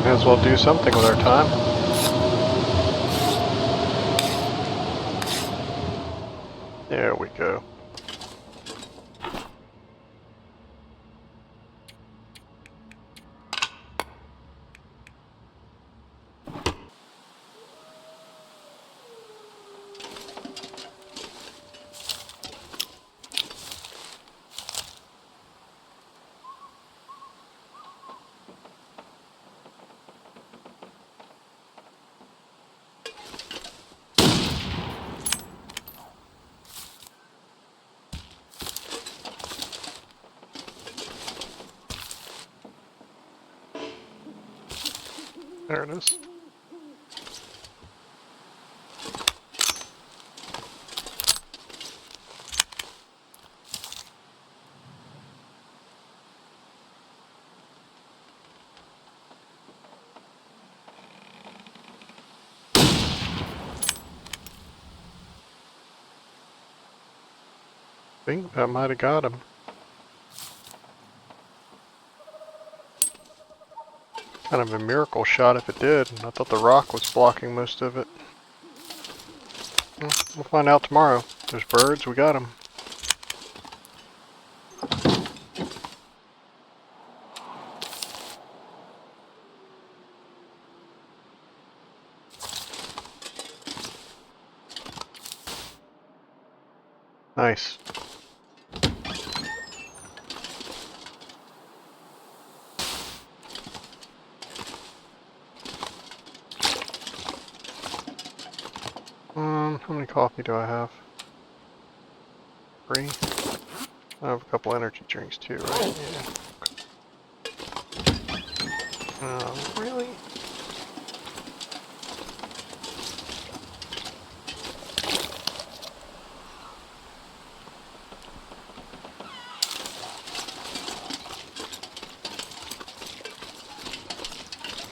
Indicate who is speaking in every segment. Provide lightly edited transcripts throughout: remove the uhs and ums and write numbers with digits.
Speaker 1: May as well do something with our time. There we go. There it is. I think that might have got him. Kind of a miracle shot if it did. I thought the rock was blocking most of it. Well, we'll find out tomorrow. There's birds, we got them. Nice. How many coffee do I have? 3? I have a couple energy drinks too, right? Yeah. Really?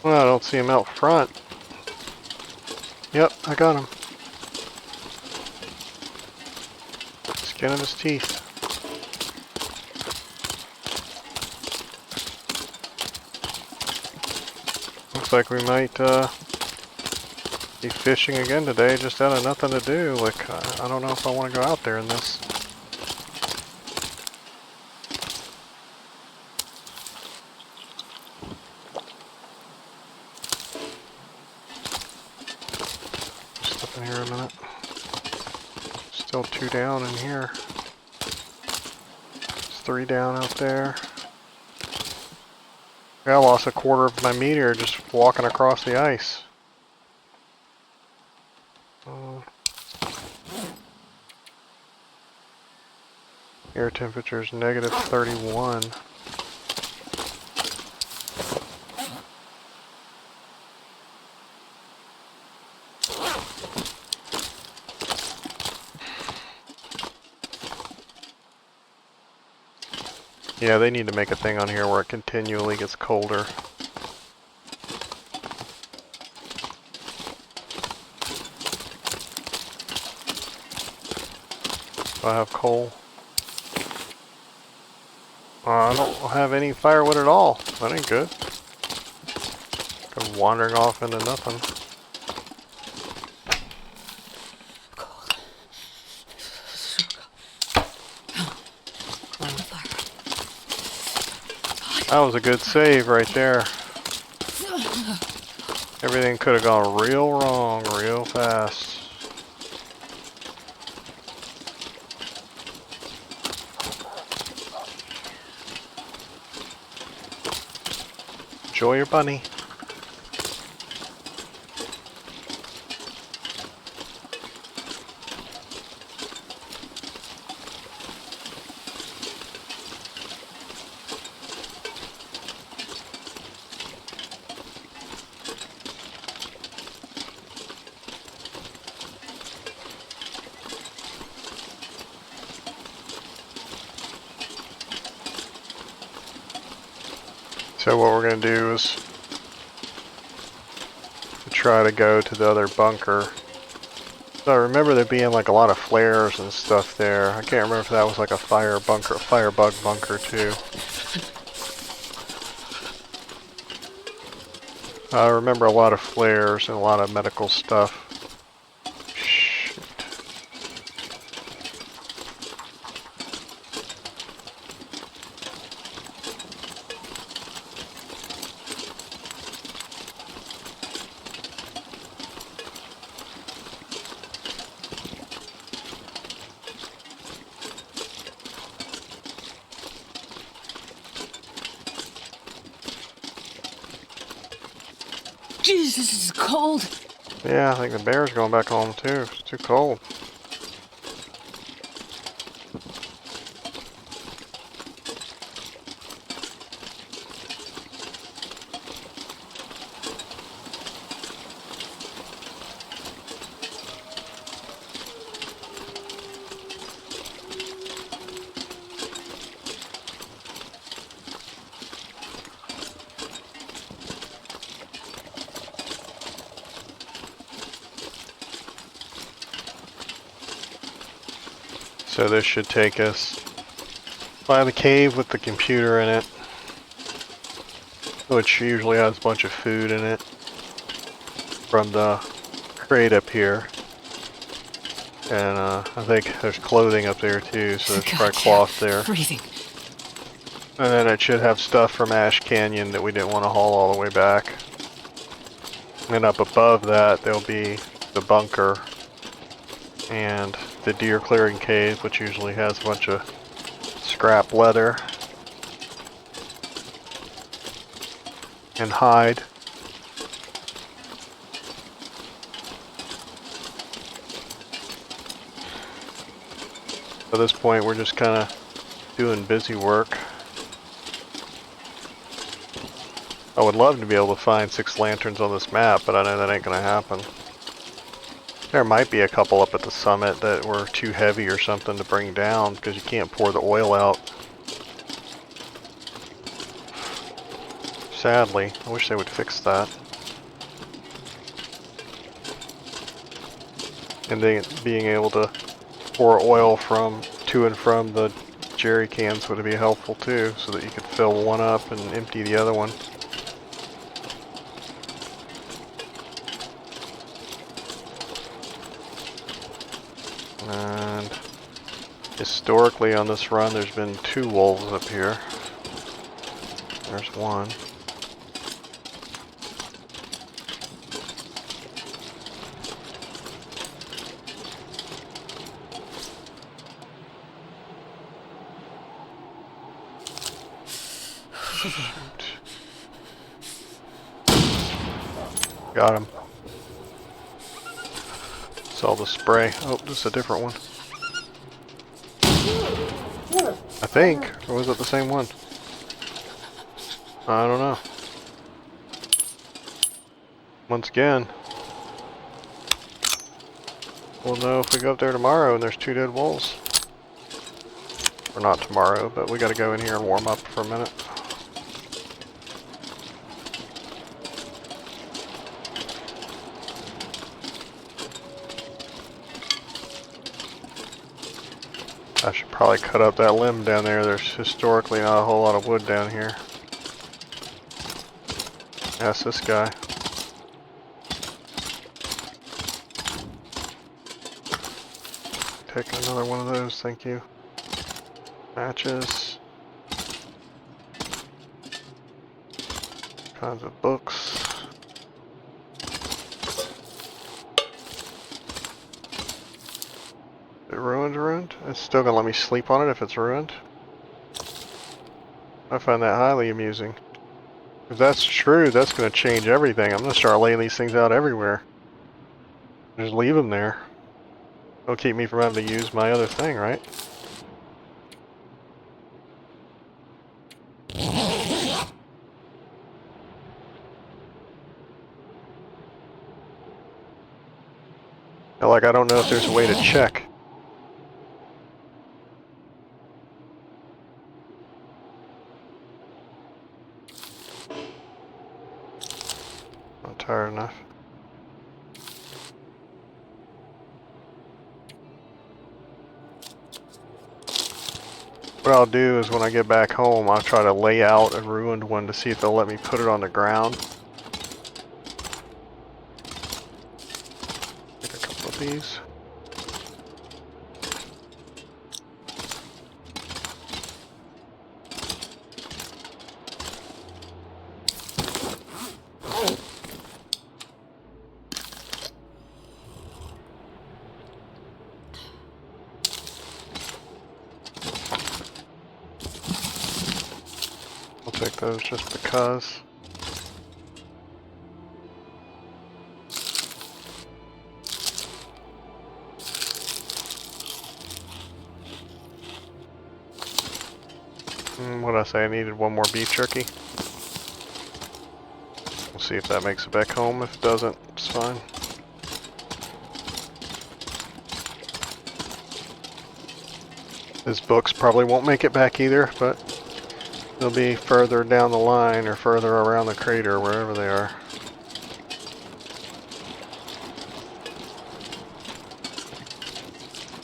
Speaker 1: Well, I don't see him out front. Yep, I got him. Skin of his teeth. Looks like we might be fishing again today, just out of nothing to do. Like, I don't know if I want to go out there in this. Just up in here a minute. Still 2 down in here. It's 3 down out there. I lost a quarter of my meteor just walking across the ice. Air temperature is negative 31. Yeah, they need to make a thing on here where it continually gets colder. Do I have coal? I don't have any firewood at all. That ain't good. I'm wandering off into nothing. That was a good save right there. Everything could have gone real wrong real fast. Enjoy your bunny. So what we're going to do is try to go to the other bunker. So I remember there being like a lot of flares and stuff there. I can't remember if that was like a firebug bunker too. I remember a lot of flares and a lot of medical stuff. Shoot.
Speaker 2: Jeez, this is cold.
Speaker 1: Yeah, I think the bear's going back home too. It's too cold. So this should take us by the cave with the computer in it, which usually has a bunch of food in it from the crate up here. And I think there's clothing up there too, so there's probably cloth there.
Speaker 2: Breathing.
Speaker 1: And then it should have stuff from Ash Canyon that we didn't want to haul all the way back. And up above that, there'll be the bunker and the deer clearing cave, which usually has a bunch of scrap leather and hide. At this point, we're just kind of doing busy work. I would love to be able to find 6 lanterns on this map, but I know that ain't gonna happen. There might be a couple up at the summit that were too heavy or something to bring down because you can't pour the oil out. Sadly, I wish they would fix that. And then being able to pour oil from to and from the jerry cans would be helpful too, so that you could fill one up and empty the other one. And historically on this run there's been 2 wolves up here. There's one. Shoot. Got him. Saw the spray. Oh, this is a different one. I think. Or was it the same one? I don't know. Once again, we'll know if we go up there tomorrow and there's 2 dead wolves. Or not tomorrow, but we gotta go in here and warm up for a minute. I should probably cut up that limb down there. There's historically not a whole lot of wood down here. That's this guy. Take another one of those, thank you. Matches. Kinds of books. Is it ruined? It's still gonna let me sleep on it if it's ruined. I find that highly amusing. If that's true, that's gonna change everything. I'm gonna start laying these things out everywhere. Just leave them there. It'll keep me from having to use my other thing, right? Like, I don't know if there's a way to check. Not tired enough. What I'll do is when I get back home, I'll try to lay out a ruined one to see if they'll let me put it on the ground. these. I'll take those just because. What did I say? I needed one more beef jerky. We'll see if that makes it back home. If it doesn't, it's fine. His books probably won't make it back either, but they'll be further down the line or further around the crater, wherever they are.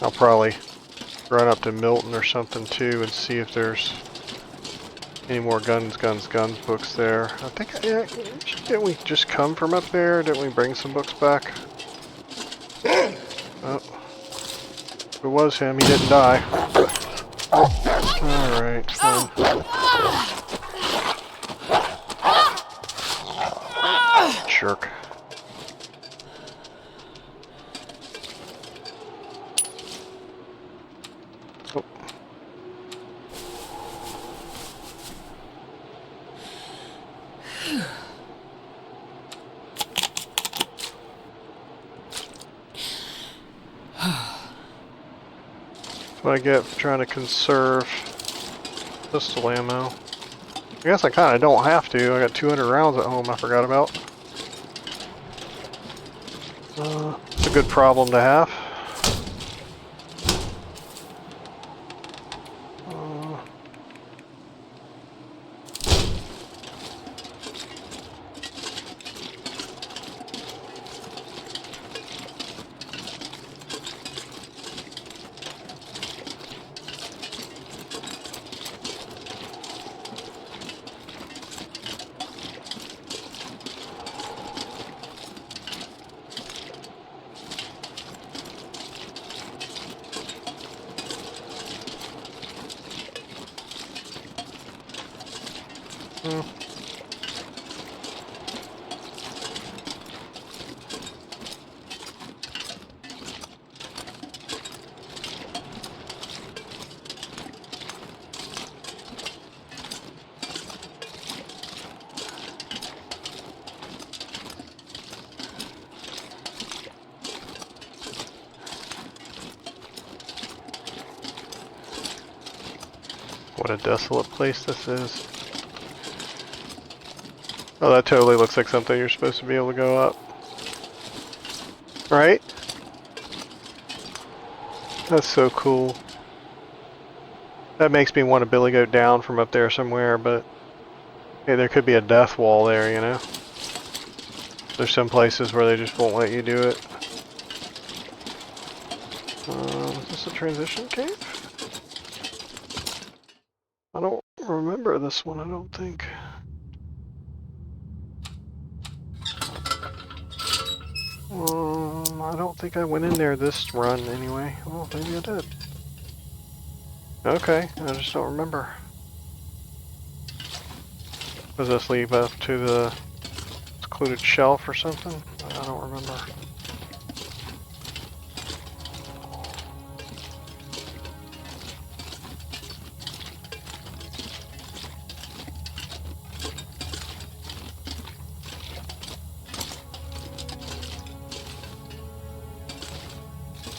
Speaker 1: I'll probably run up to Milton or something too and see if there's any more guns books there. I think, yeah, didn't we just come from up there? Didn't we bring some books back? Oh. If it was him, he didn't die. Alright, fine. Jerk. Oh. That's what I get for trying to conserve pistol ammo. I guess I kind of don't have to. I got 200 rounds at home I forgot about. It's a good problem to have. What a desolate place this is. Oh, that totally looks like something you're supposed to be able to go up. Right? That's so cool. That makes me want to billy goat down from up there somewhere, but hey, there could be a death wall there, you know? There's some places where they just won't let you do it. Is this a transition cave? I don't remember this one, I don't think. I don't think I went in there this run anyway. Well, maybe I did. Okay, I just don't remember. Does this lead up to the secluded shelf or something? I don't remember.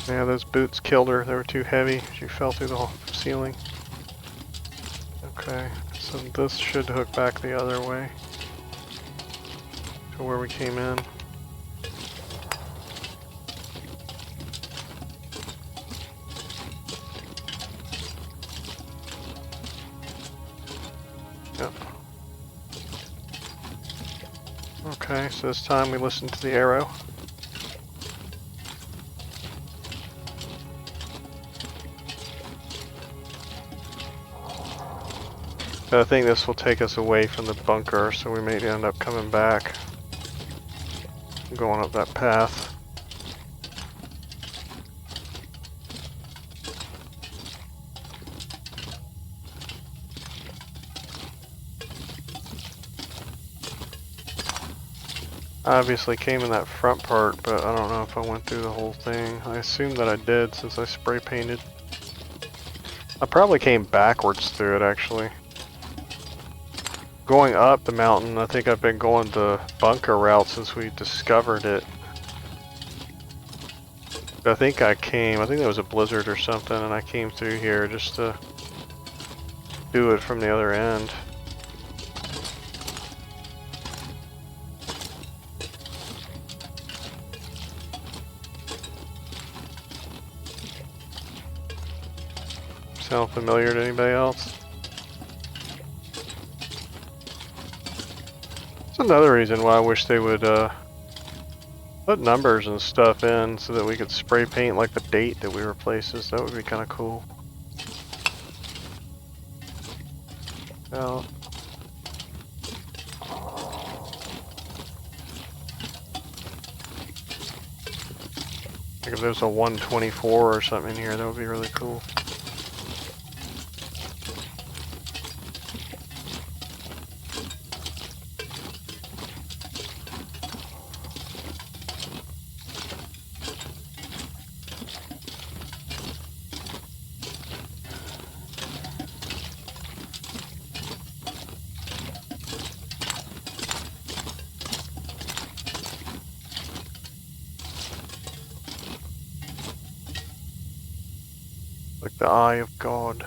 Speaker 1: Yeah, those boots killed her. They were too heavy. She fell through the ceiling. Okay, so this should hook back the other way to where we came in. Yep. Okay, so this time we listen to the arrow. I think this will take us away from the bunker, so we may end up coming back, going up that path. Obviously came in that front part, but I don't know if I went through the whole thing. I assume that I did since I spray painted. I probably came backwards through it actually. Going up the mountain, I think I've been going the bunker route since we discovered it. I think there was a blizzard or something, and I came through here just to do it from the other end. Sound familiar to anybody else? That's another reason why I wish they would put numbers and stuff in so that we could spray paint like the date that we were places. That would be kind of cool. Well, like if there's a 124 or something in here, that would be really cool. Like the eye of God.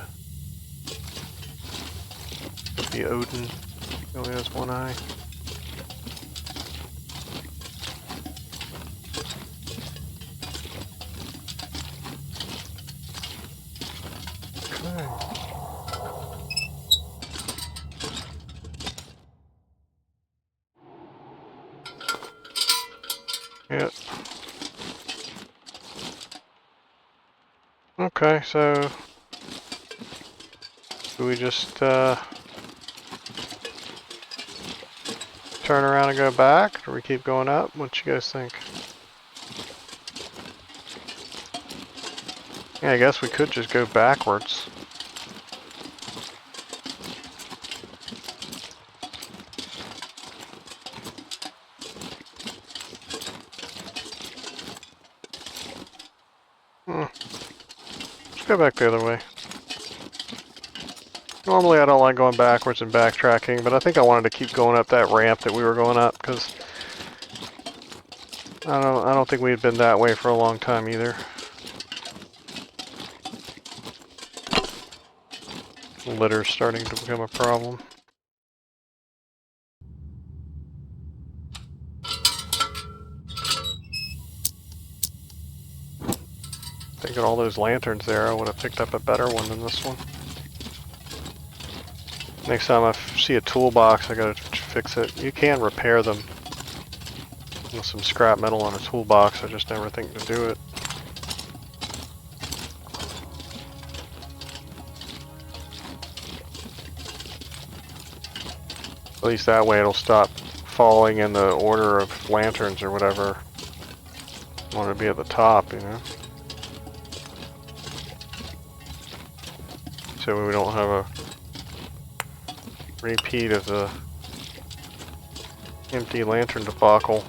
Speaker 1: Could be Odin. He only has one eye. Okay. Yep. Okay, so do we just turn around and go back, or we keep going up? What you guys think? Yeah, I guess we could just go backwards. Let's go back the other way. Normally I don't like going backwards and backtracking, but I think I wanted to keep going up that ramp that we were going up, because I don't think we've been that way for a long time either. Litter's starting to become a problem. Thinking all those lanterns there, I would have picked up a better one than this one. Next time I see a toolbox, I gotta fix it. You can repair them with some scrap metal on a toolbox, I just never think to do it. At least that way it'll stop falling in the order of lanterns or whatever. I want to be at the top, you know? So we don't have a repeat of the empty lantern debacle.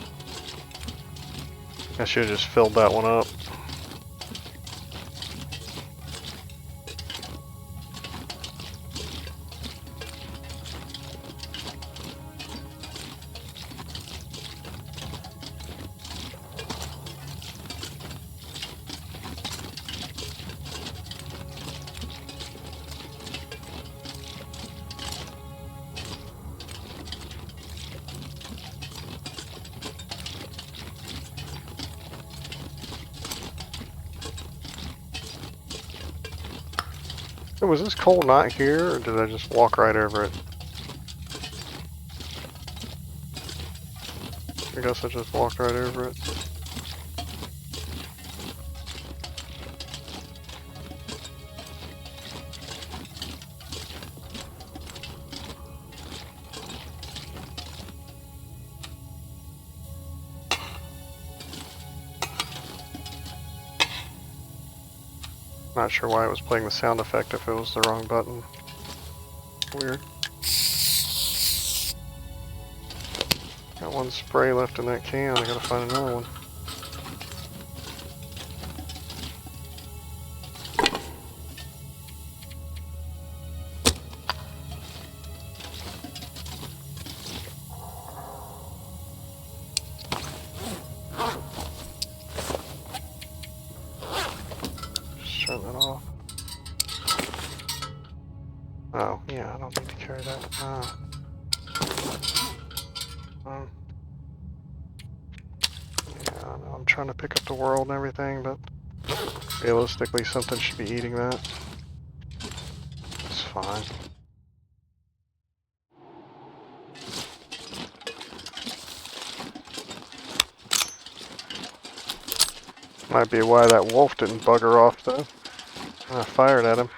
Speaker 1: I should have just filled that one up. So was this coal not here, or did I just walk right over it? I guess I just walked right over it. Not sure why it was playing the sound effect if it was the wrong button. Weird. Got one spray left in that can. I gotta find another one. Just turn that off. Oh, yeah, I don't need to carry that. Yeah, I know I'm trying to pick up the world and everything, but realistically, something should be eating that. It's fine. Might be why that wolf didn't bugger off, though. I fired at him.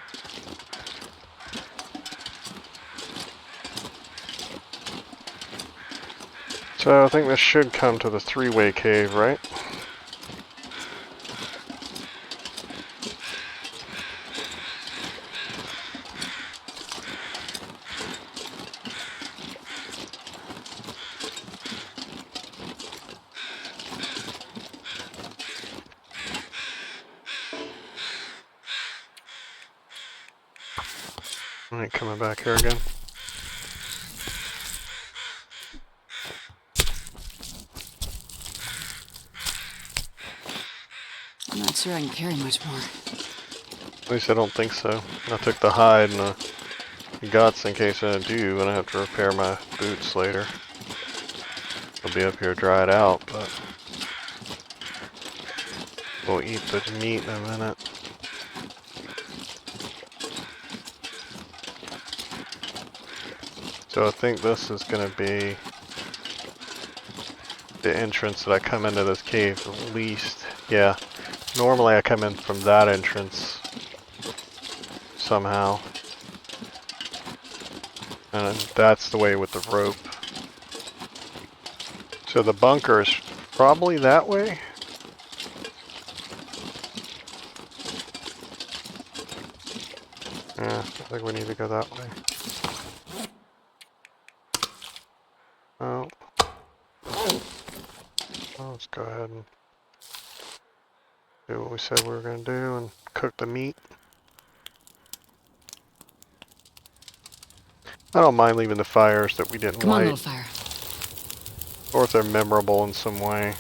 Speaker 1: So I think this should come to the three-way cave, right? I ain't coming back here again.
Speaker 2: I'm not sure I can carry much more.
Speaker 1: At least I don't think so. I took the hide and the guts in case I do, and I have to repair my boots later. I'll be up here dried out, but we'll eat the meat in a minute. So I think this is going to be the entrance that I come into this cave at least. Yeah, normally I come in from that entrance somehow. And that's the way with the rope. So the bunker is probably that way. Yeah, I think we need to go that way. Oh. Well, let's go ahead and do what we said we were going to do and cook the meat. I don't mind leaving the fires that we didn't
Speaker 2: Come on,
Speaker 1: light.
Speaker 2: little fire.
Speaker 1: Or if they're memorable in some way.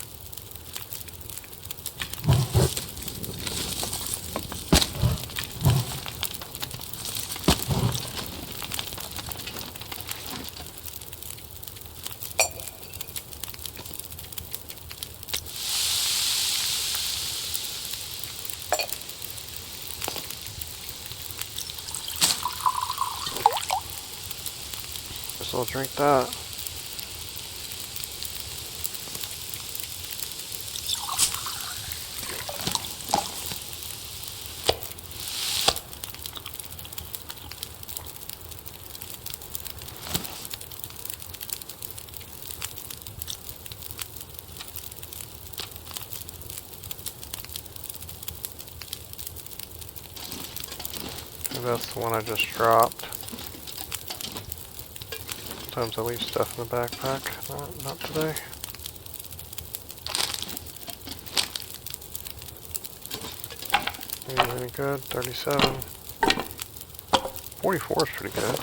Speaker 1: Guess I'll drink that. Maybe that's the one I just dropped. Sometimes I leave stuff in the backpack. Not today. Any good? 37. 44 is pretty good.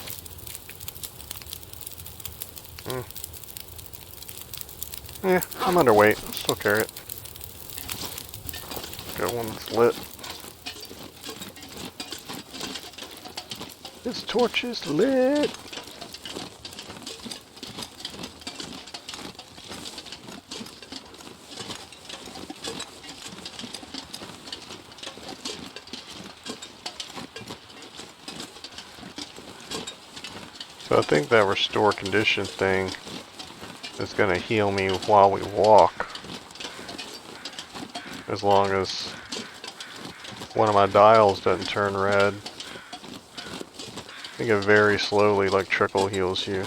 Speaker 1: Yeah, I'm underweight. I'll still carry it. Got one that's lit. This torch is lit. So I think that restore condition thing is going to heal me while we walk. As long as one of my dials doesn't turn red. I think it very slowly, like trickle heals you.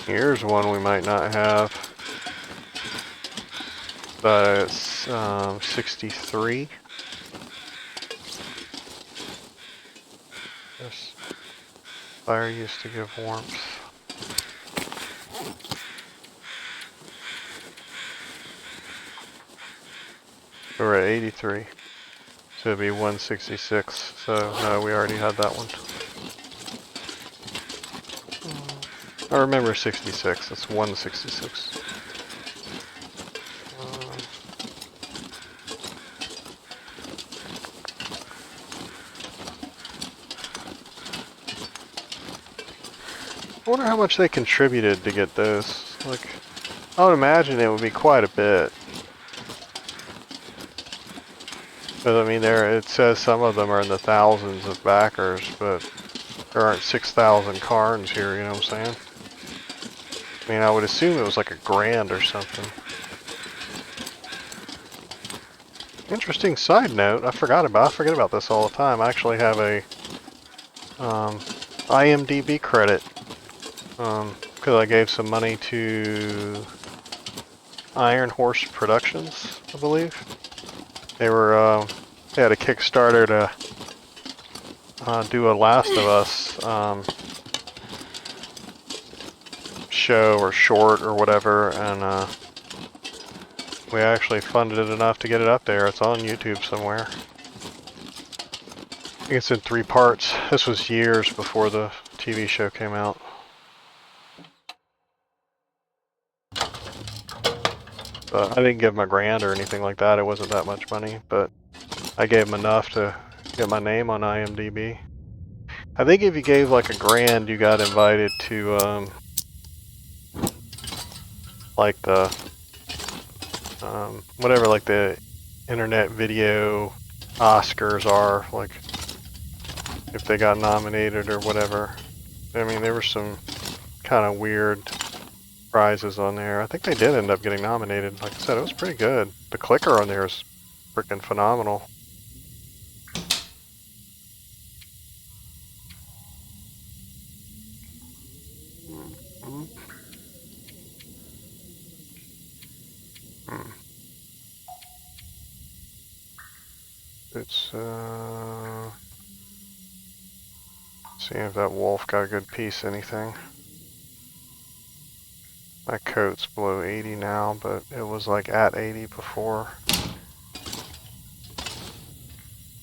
Speaker 1: Here's one we might not have. But it's 63. Yes. Fire used to give warmth. We're at 83. So it'd be 166. So no, we already had that one. I remember 66. It's 166. I wonder how much they contributed to get those. Like, I would imagine it would be quite a bit. But I mean, it says some of them are in the thousands of backers, but there aren't 6,000 carns here, you know what I'm saying? I mean, I would assume it was like $1,000 or something. Interesting side note, I forget about this all the time. I actually have a IMDb credit because I gave some money to Iron Horse Productions, I believe. They had a Kickstarter to do a Last of Us show or short or whatever, and we actually funded it enough to get it up there. It's on YouTube somewhere. I think it's in 3 parts. This was years before the TV show came out. But I didn't give him $1,000 or anything like that. It wasn't that much money, but I gave him enough to get my name on IMDb. I think if you gave like $1,000, you got invited to like the whatever, like the Internet Video Oscars are, like if they got nominated or whatever. I mean, there were some kind of weird prizes on there. I think they did end up getting nominated. Like I said, it was pretty good. The clicker on there is freaking phenomenal. It's seeing if that wolf got a good piece of anything. My coat's below 80 now, but it was like at 80 before.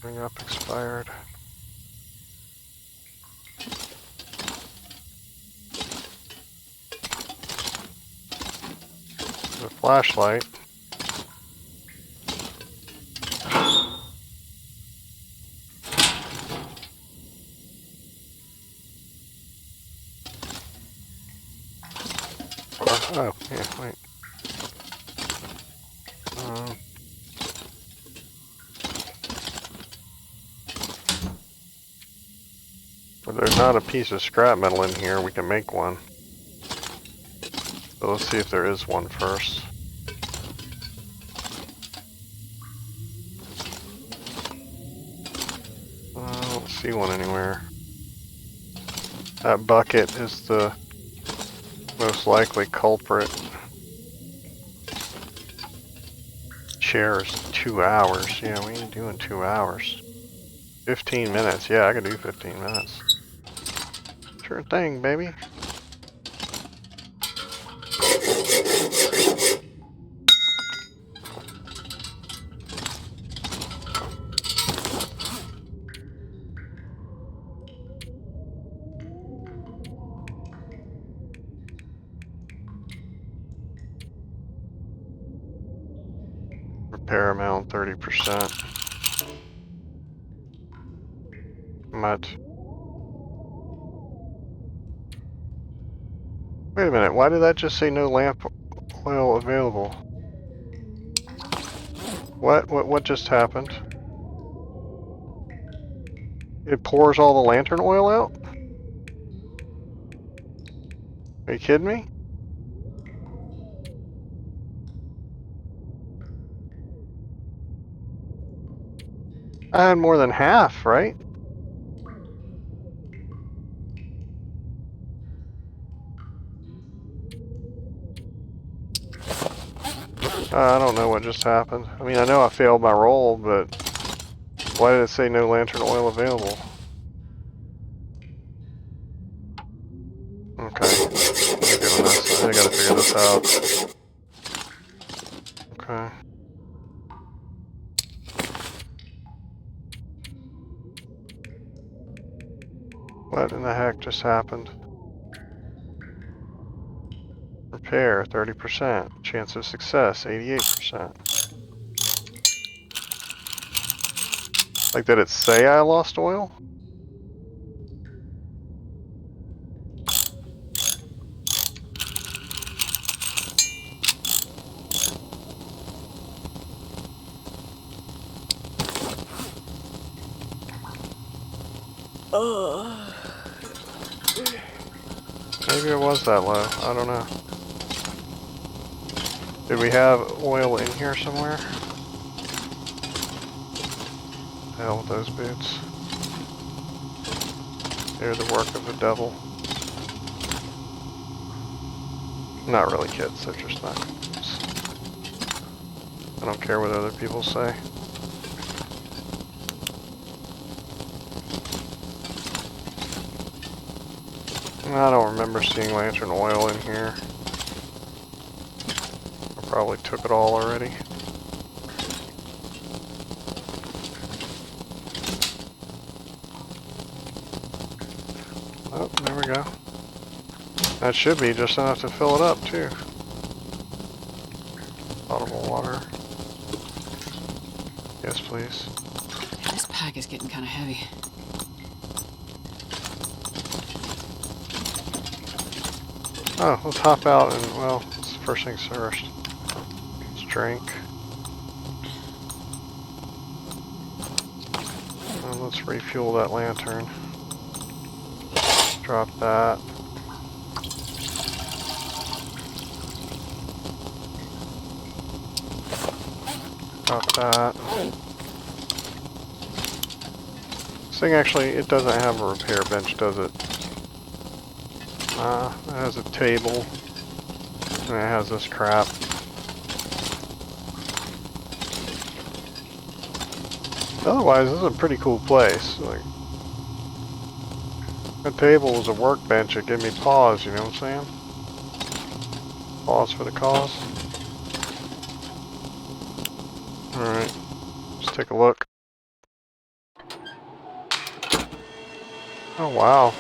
Speaker 1: Bring up expired. The flashlight. Oh, yeah, wait. But there's not a piece of scrap metal in here. We can make one. So let's see if there is one first. I don't see one anywhere. That bucket is the most likely culprit. Chair is 2 hours. Yeah, we ain't doing 2 hours. 15 minutes. Yeah, I can do 15 minutes. Sure thing, baby. Repair amount 30%. Much. Wait a minute, why did that just say no lamp oil available? What just happened? It pours all the lantern oil out? Are you kidding me? I had more than half, right? I don't know what just happened. I mean, I know I failed my roll, but why did it say no lantern oil available? Okay. We're good on this. I gotta figure this out. Okay. What in the heck just happened? Repair, 30%. Chance of success, 88%. Like, did it say I lost oil? Maybe it was that low. I don't know. Did we have oil in here somewhere? Hell with those boots. They're the work of the devil. Not really kids, they're just not good boots. I don't care what other people say. I don't remember seeing lantern oil in here. I probably took it all already. Oh, there we go. That should be just enough to fill it up, too. Potable water. Yes, please.
Speaker 2: This pack is getting kind of heavy.
Speaker 1: Oh, let's hop out and, well, it's first things first. Let's drink. And let's refuel that lantern. Drop that. Drop that. This thing actually, it doesn't have a repair bench, does it? It has a table. And it has this crap. Otherwise, this is a pretty cool place. Like, the table was a workbench. It gave me pause, you know what I'm saying? Pause for the cause. Alright, let's take a look. Oh wow,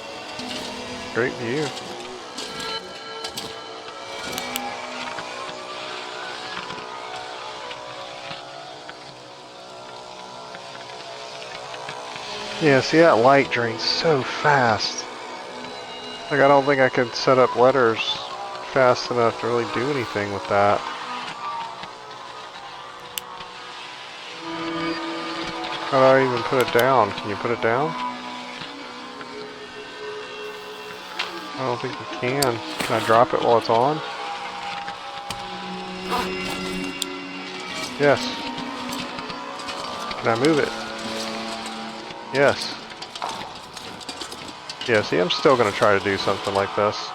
Speaker 1: great view. Yeah, see that light drains so fast. Like, I don't think I could set up letters fast enough to really do anything with that. How do I even put it down? Can you put it down? I don't think you can. Can I drop it while it's on? Yes. Can I move it? Yes. Yeah, see, I'm still gonna try to do something like this.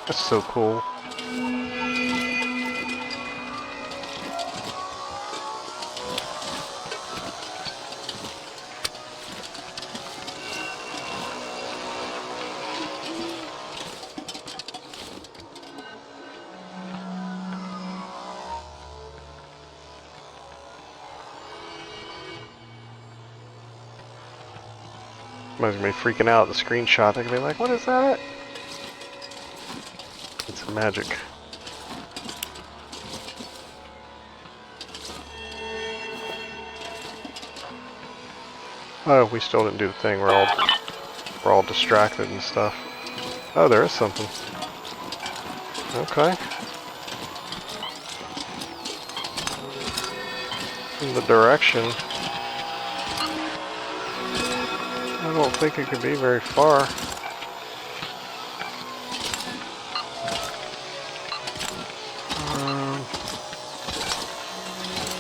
Speaker 1: That's so cool. Somebody's gonna be freaking out at the screenshot. They're gonna be like, what is that? It's magic. Oh, we still didn't do the thing. We're all distracted and stuff. Oh, there is something. Okay. In the direction. I don't think it could be very far.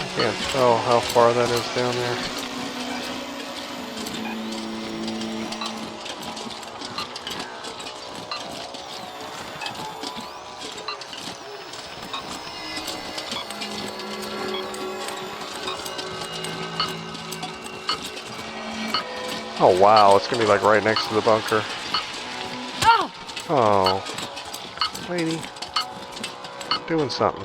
Speaker 1: I can't tell how far that is down there. Oh wow, it's gonna be like right next to the bunker.
Speaker 2: Oh!
Speaker 1: Oh, lady, doing something.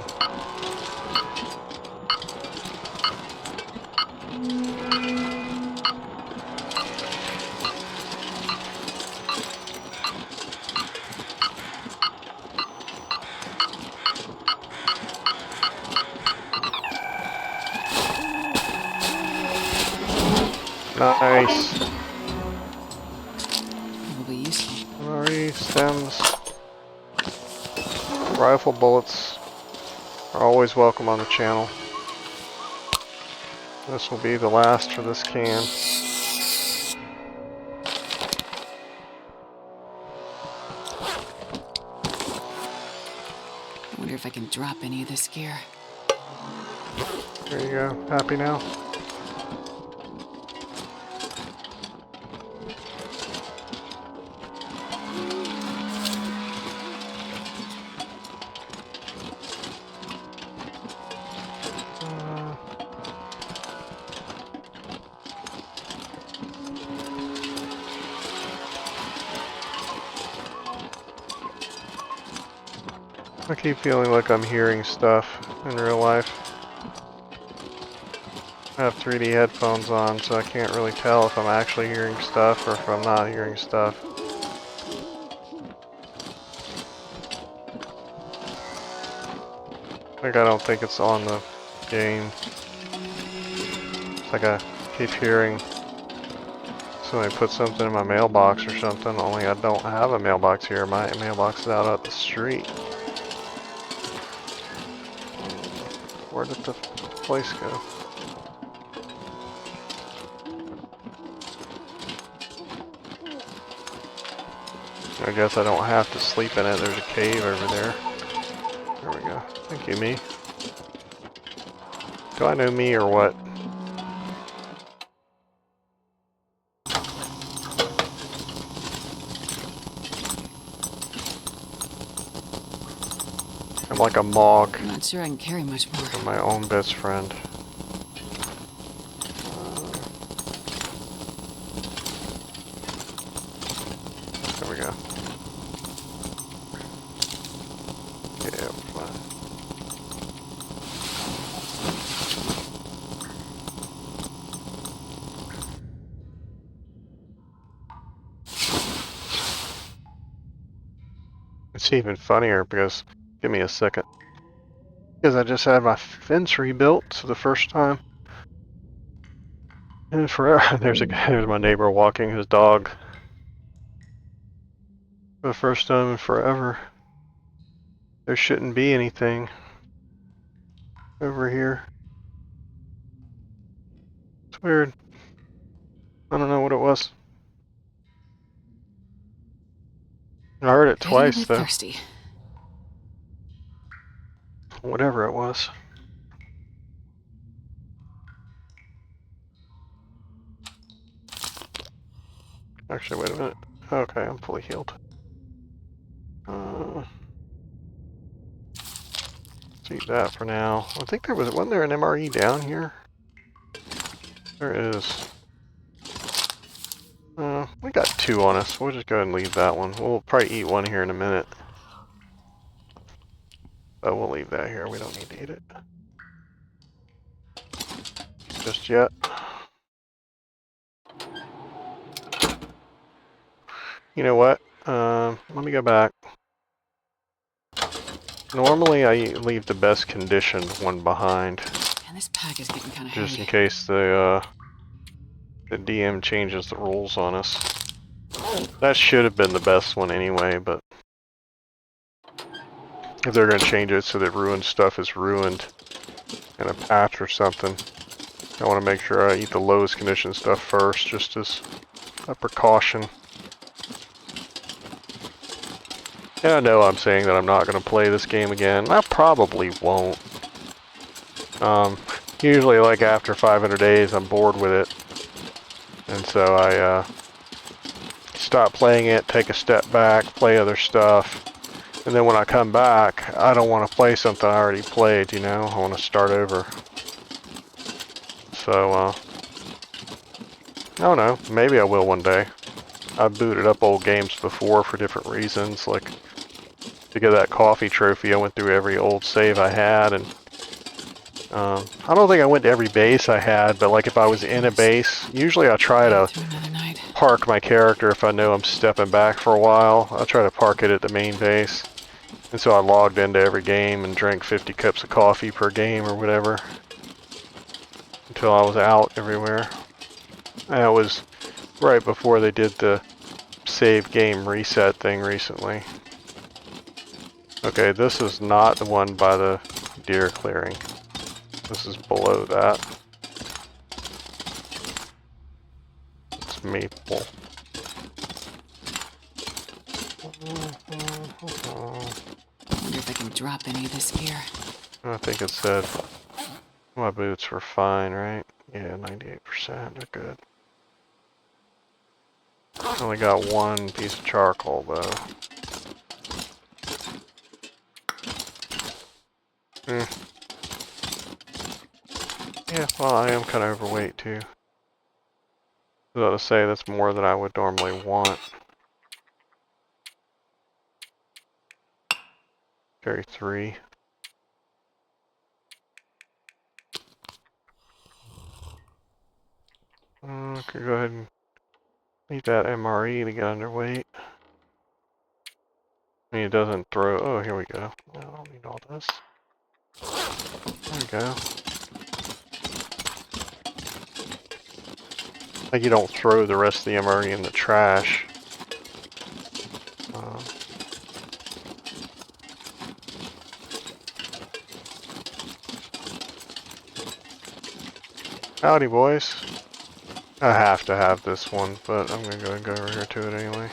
Speaker 1: Nice.
Speaker 2: Will be useful.
Speaker 1: MRE stems. Rifle bullets are always welcome on the channel. This will be the last for this can.
Speaker 2: I wonder if I can drop any of this gear.
Speaker 1: There you go. Happy now? I keep feeling like I'm hearing stuff in real life. I have 3D headphones on, so I can't really tell if I'm actually hearing stuff or if I'm not hearing stuff. Like, I don't think it's on the game. It's like I keep hearing somebody put something in my mailbox or something, only I don't have a mailbox here. My mailbox is out at the street. Where did the place go? I guess I don't have to sleep in it. There's a cave over there. There we go. Thank you, me. Do I know me or what? I'm like a Mog.
Speaker 2: I'm not sure I can carry much more.
Speaker 1: I'm my own best friend. There we go. Yeah, fine. It's even funnier because, give me a second. Because I just had my fence rebuilt for the first time in forever. There's my neighbor walking his dog. For the first time in forever. There shouldn't be anything over here. It's weird. I don't know what it was. I heard it
Speaker 2: Getting a
Speaker 1: twice
Speaker 2: bit
Speaker 1: though.
Speaker 2: thirsty.
Speaker 1: Whatever it was. Actually, wait a minute. Okay, I'm fully healed. Let's eat that for now. I think wasn't there an MRE down here? There is. We got 2 on us. We'll just go ahead and leave that one. We'll probably eat one here in a minute. But we'll leave that here. We don't need to eat it just yet. You know what? Let me go back. Normally I leave the best conditioned one behind.
Speaker 2: And this pack is getting kind of
Speaker 1: Just
Speaker 2: heavy.
Speaker 1: in case the DM changes the rules on us. That should have been the best one anyway, but if they're going to change it so that ruined stuff is ruined in a patch or something, I want to make sure I eat the lowest condition stuff first, just as a precaution. And I know I'm saying that I'm not going to play this game again. I probably won't. Usually like after 500 days I'm bored with it. And so I stop playing it, take a step back, play other stuff. And then when I come back, I don't want to play something I already played, you know? I want to start over. So, I don't know. Maybe I will one day. I booted up old games before for different reasons, like to get that coffee trophy I went through every old save I had, and I don't think I went to every base I had, but like if I was in a base, usually I try
Speaker 2: Made it
Speaker 1: to
Speaker 2: through another night.
Speaker 1: park my character if I know I'm stepping back for a while. I try to park it at the main base. And so I logged into every game and drank 50 cups of coffee per game or whatever until I was out everywhere. That was right before they did the save game reset thing recently. Okay, this is not the one by the deer clearing. This is below that. It's maple.
Speaker 2: Wonder if I can drop any of this gear.
Speaker 1: I think it said my boots were fine, right? Yeah, 98%. They're good. Only got one piece of charcoal though. Yeah, well, I am kind of overweight too. I was about to say that's more than I would normally want. Carry 3. Okay, go ahead and eat that MRE to get underweight. I mean, it doesn't throw. Oh, here we go. I don't need all this. There we go. Like you don't throw the rest of the MRE in the trash. Howdy, boys. I have to have this one, but I'm gonna go and go over here to it anyway.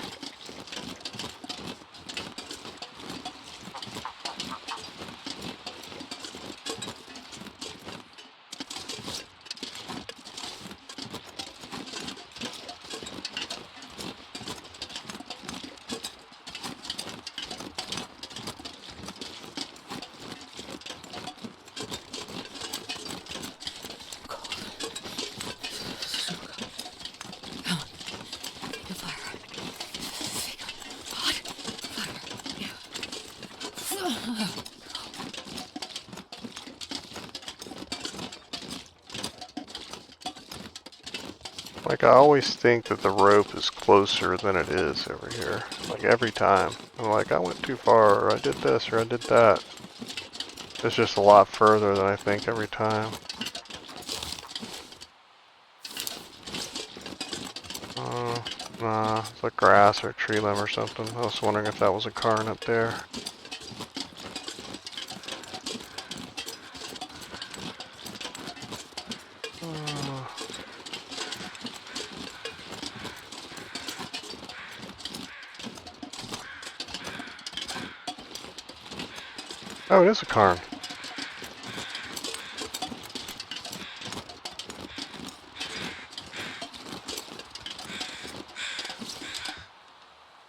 Speaker 1: Like, I always think that the rope is closer than it is over here. Like, every time. I'm like, I went too far, or I did this, or I did that. It's just a lot further than I think every time. Nah, it's like grass or a tree limb or something. I was wondering if that was a cairn up there. Oh, it is a cairn.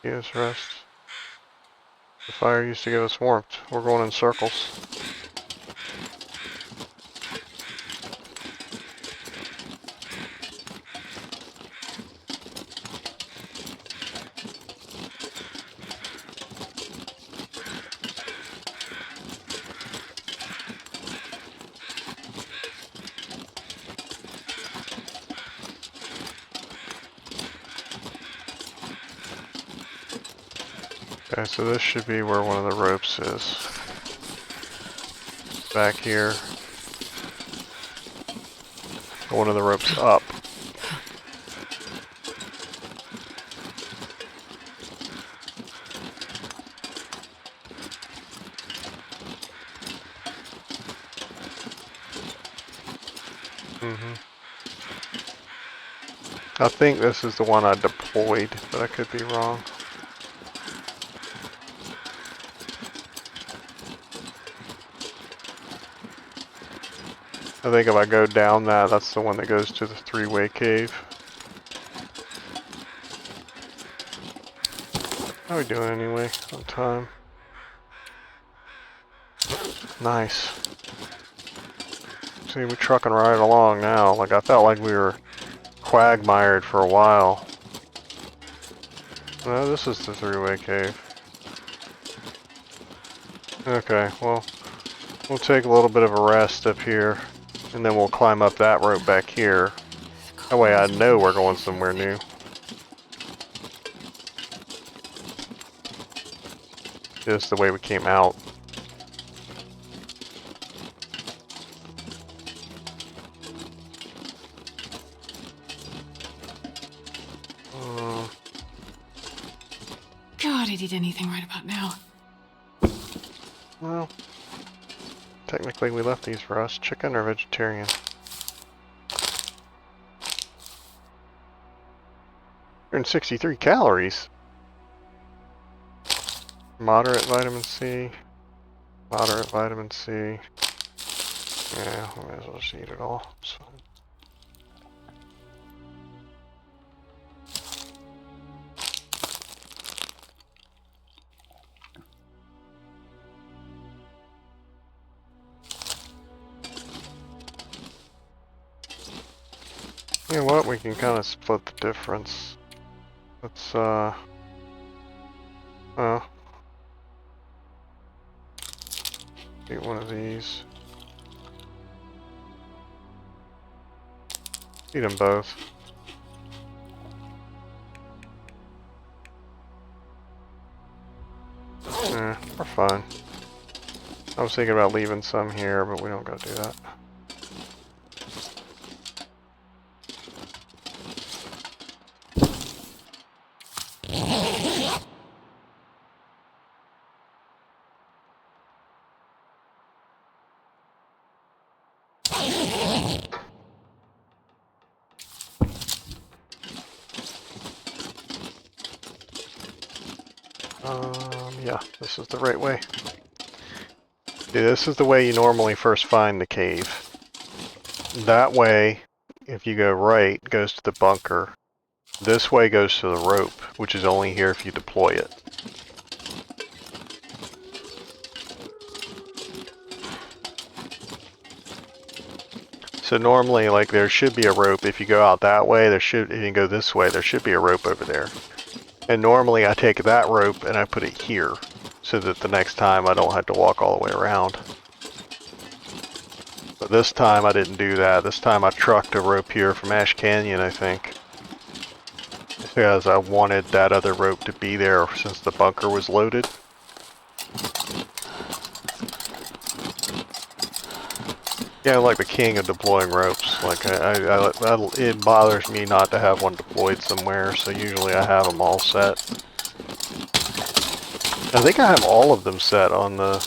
Speaker 1: Yes, rest. The fire used to give us warmth. We're going in circles. Okay, so this should be where one of the ropes is. Back here. One of the ropes up. I think this is the one I deployed, but I could be wrong. I think if I go down that, that's the one that goes to the 3-way cave. How are we doing anyway? On time. Nice. See, we're trucking right along now. Like, I felt like we were quagmired for a while. No, this is the three-way cave. Okay, well, we'll take a little bit of a rest up here, and then we'll climb up that rope back here. That way I know we're going somewhere new. Just the way we came out.
Speaker 2: God, I'd eat anything right about now.
Speaker 1: Well, technically we left these for us. Chicken or vegetarian? And 63 calories. Moderate vitamin C. Moderate vitamin C. Yeah, we might as well just eat it all. So. You know what? We can kind of split the difference. Let's, get one of these. Eat them both. We're fine. I was thinking about leaving some here, but we don't gotta do that. Yeah, this is the right way. Yeah, this is the way you normally first find the cave. That way, if you go right, goes to the bunker. This way goes to the rope, which is only here if you deploy it. So normally, like, there should be a rope. If you go out that way, if you go this way, there should be a rope over there. And normally I take that rope and I put it here, so that the next time I don't have to walk all the way around. But this time I didn't do that. This time I trucked a rope here from Ash Canyon, I think. Because I wanted that other rope to be there since the bunker was loaded. Yeah, I'm like the king of deploying ropes. Like, it bothers me not to have one deployed somewhere, so usually I have them all set. I think I have all of them set on the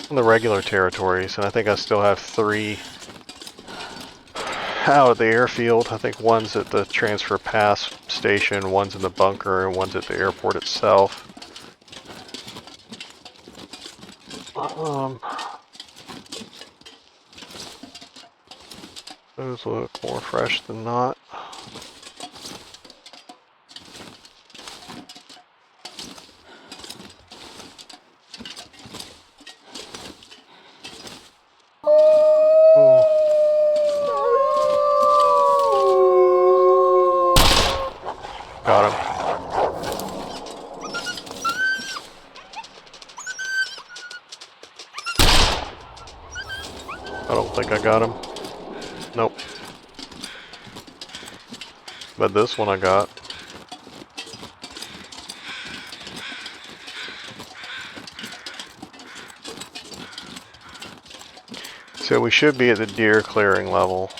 Speaker 1: regular territories, and I think I still have 3 out at the airfield. I think one's at the transfer pass station, one's in the bunker, and one's at the airport itself. Those look more fresh than not. Ooh. Got him. I don't think I got him. Nope. But this one I got. So we should be at the deer clearing level.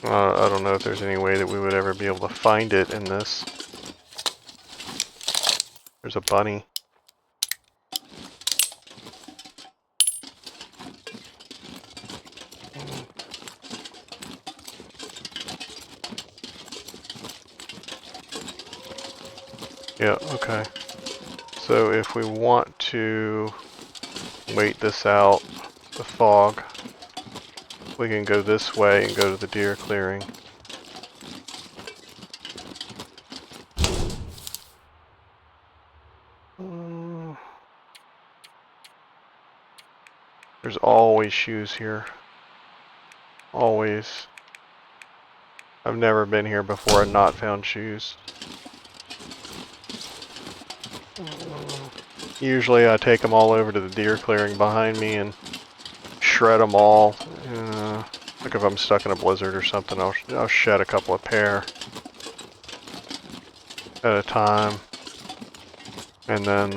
Speaker 1: I don't know if there's any way that we would ever be able to find it in this. There's a bunny. Yeah, okay. So if we want to wait this out, the fog, we can go this way and go to the deer clearing. There's always shoes here. Always. I've never been here before and not found shoes. Usually I take them all over to the deer clearing behind me and shred them all. Like if I'm stuck in a blizzard or something, I'll shed a couple of pair at a time. And then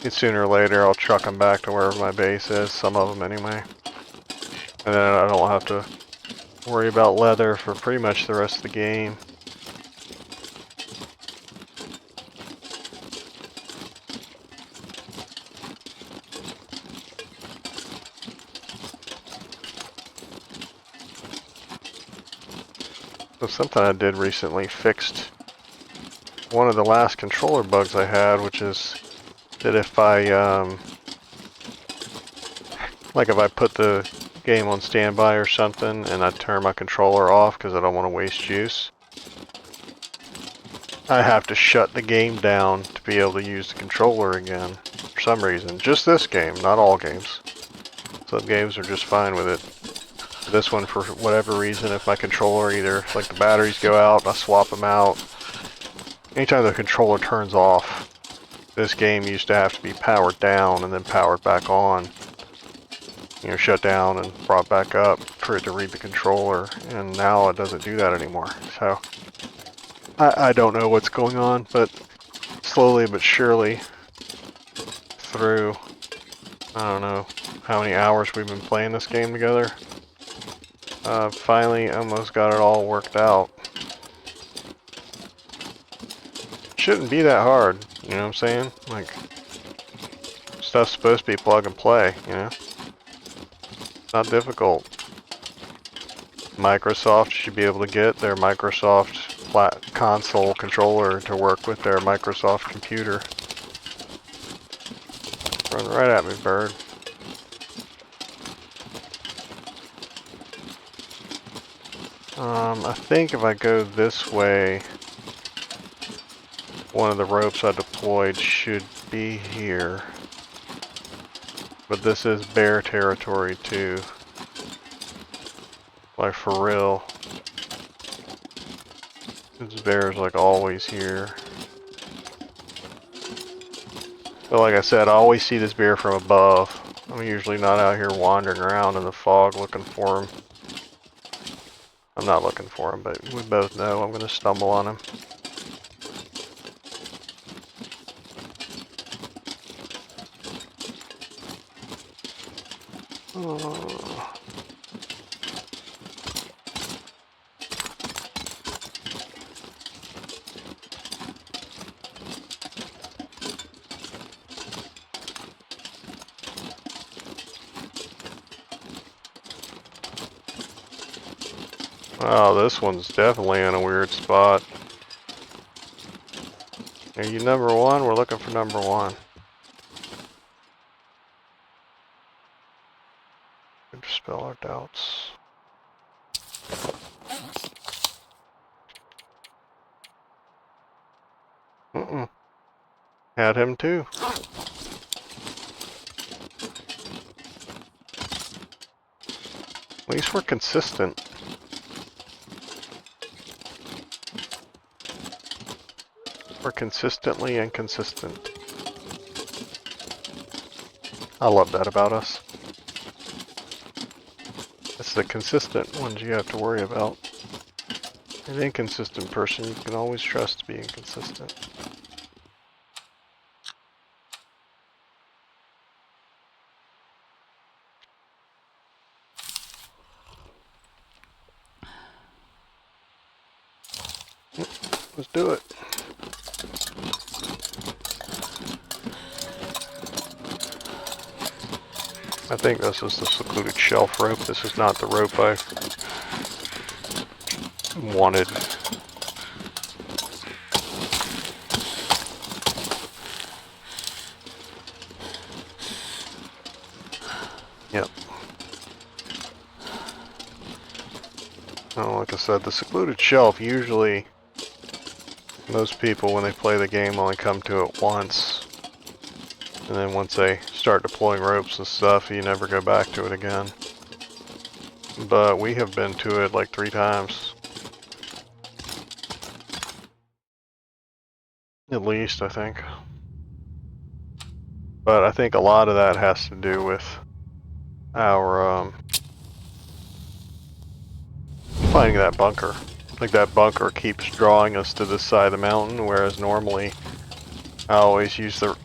Speaker 1: sooner or later I'll truck them back to wherever my base is, some of them anyway. And then I don't have to worry about leather for pretty much the rest of the game. So something I did recently fixed one of the last controller bugs I had, which is that if I, like if I put the game on standby or something and I turn my controller off because I don't want to waste juice, I have to shut the game down to be able to use the controller again for some reason. Just this game, not all games. Some games are just fine with it. This one, for whatever reason, if my controller either, like the batteries go out, I swap them out. Anytime the controller turns off, this game used to have to be powered down and then powered back on. You know, shut down and brought back up for it to read the controller, and now it doesn't do that anymore. So, I don't know what's going on, but slowly but surely, through, I don't know how many hours we've been playing this game together, finally almost got it all worked out. Shouldn't be that hard, you know what I'm saying? Like, stuff's supposed to be plug and play, you know? Not difficult. Microsoft should be able to get their Microsoft console controller to work with their Microsoft computer. Run right at me, bird. I think if I go this way, one of the ropes I deployed should be here. But this is bear territory too. Like for real. This bear's like always here. But like I said, I always see this bear from above. I'm usually not out here wandering around in the fog looking for him. I'm not looking for him, but we both know I'm going to stumble on him. Oh, this one's definitely in a weird spot. Are you number one? We're looking for number one. Dispel our doubts. Had him too. At least we're consistent. We're consistently inconsistent. I love that about us. It's the consistent ones you have to worry about. An inconsistent person you can always trust to be inconsistent. Let's do it. I think this is the secluded shelf rope. This is not the rope I wanted. Yep. Oh, like I said, the secluded shelf, usually most people when they play the game only come to it once. And then once they start deploying ropes and stuff, you never go back to it again. but we have been to it like 3 times. At least, I think. But I think a lot of that has to do with our finding that bunker. Like that bunker keeps drawing us to this side of the mountain, whereas normally I always use the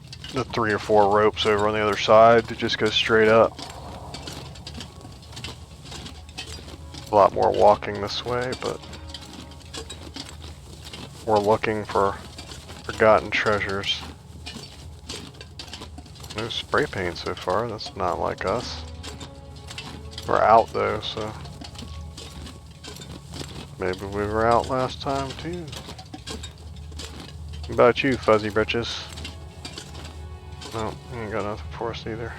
Speaker 1: 3 or 4 ropes over on the other side to just go straight up. A lot more walking this way, but we're looking for forgotten treasures. No spray paint so far, that's not like us. We're out though, so maybe we were out last time too. What about you, Fuzzy Britches? No, you ain't got nothing for us either.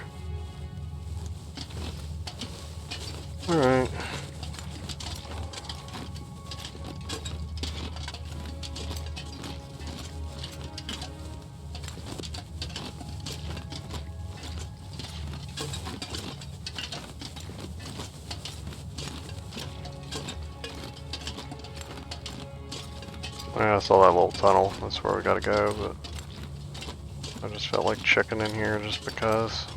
Speaker 1: Alright. Yeah, I saw that little tunnel. That's where we gotta go, but I just felt like checking in here just because.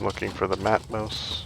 Speaker 1: Looking for the Matmos.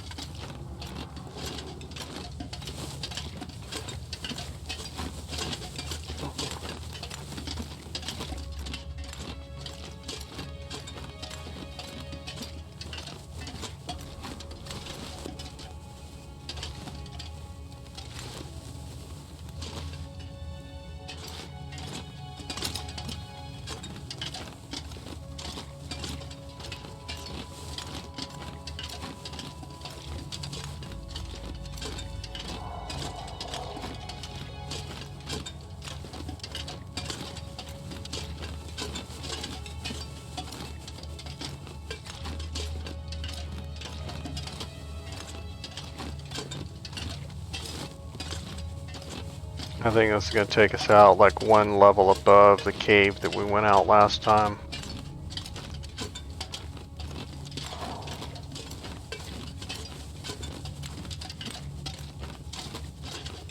Speaker 1: I think that's going to take us out like 1 level above the cave that we went out last time.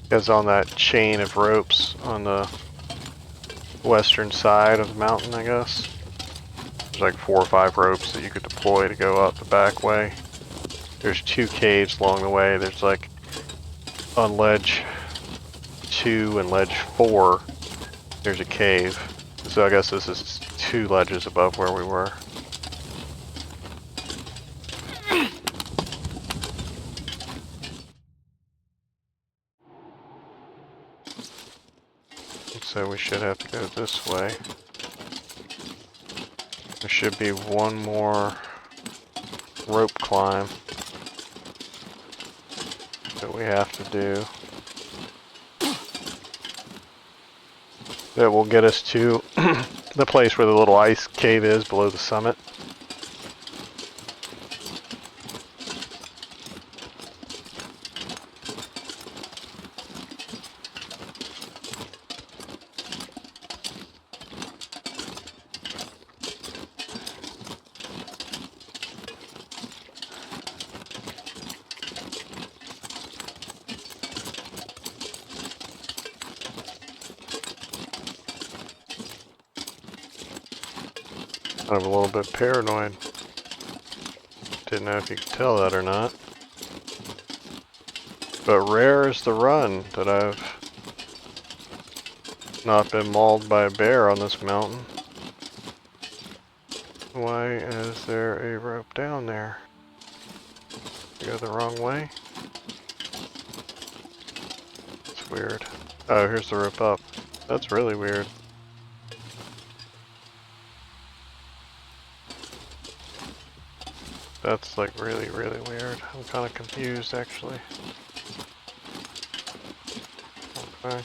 Speaker 1: Because on that chain of ropes on the western side of the mountain, I guess, there's like 4 or 5 ropes that you could deploy to go up the back way. There's 2 caves along the way. There's like on ledge 2 and ledge 4, there's a cave. So I guess this is 2 ledges above where we were. So we should have to go this way. There should be 1 more rope climb that we have to do. That will get us to the place where the little ice cave is below the summit. I'm a little bit paranoid. Didn't know if you could tell that or not. But rare is the run that I've not been mauled by a bear on this mountain. Why is there a rope down there? Go the wrong way? It's weird. Oh, here's the rope up. That's really weird. That's like really, really weird. I'm kind of confused actually. Okay.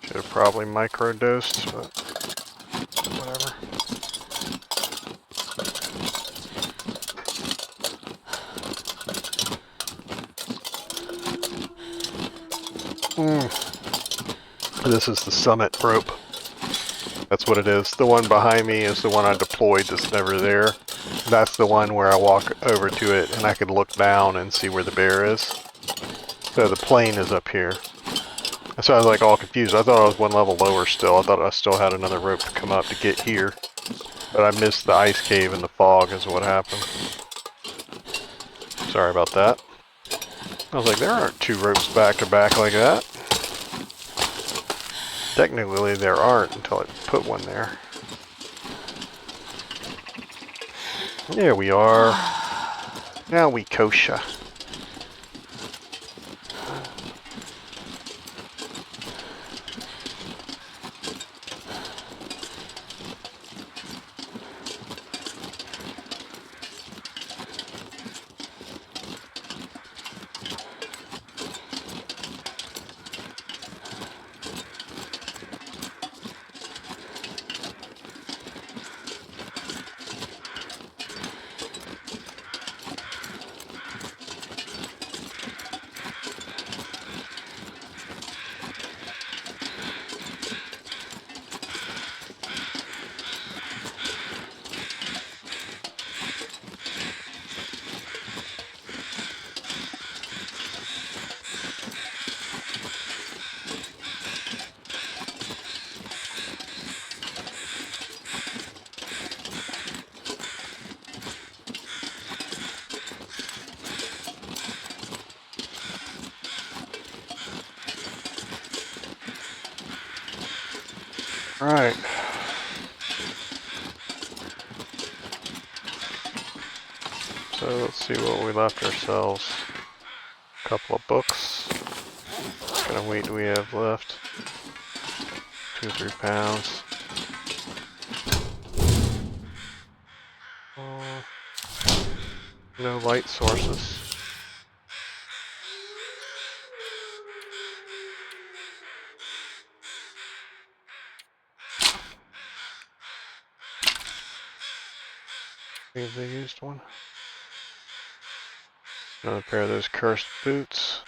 Speaker 1: Should have probably microdosed, but whatever. This is the summit rope. That's what it is. The one behind me is the one I deployed that's never there. That's the one where I walk over to it and I could look down and see where the bear is. So the plane is up here. So I was like all confused. I thought I was one level lower still. I thought I still had another rope to come up to get here. But I missed the ice cave and the fog is what happened. Sorry about that. I was like, there aren't two ropes back to back like that. Technically there aren't until I put one there. There we are. Now we kosher. Alright. So let's see what we left ourselves. A couple of books. What kind of weight do we have left? 2 or 3 pounds. No light sources. Maybe they used one. Another pair of those cursed boots.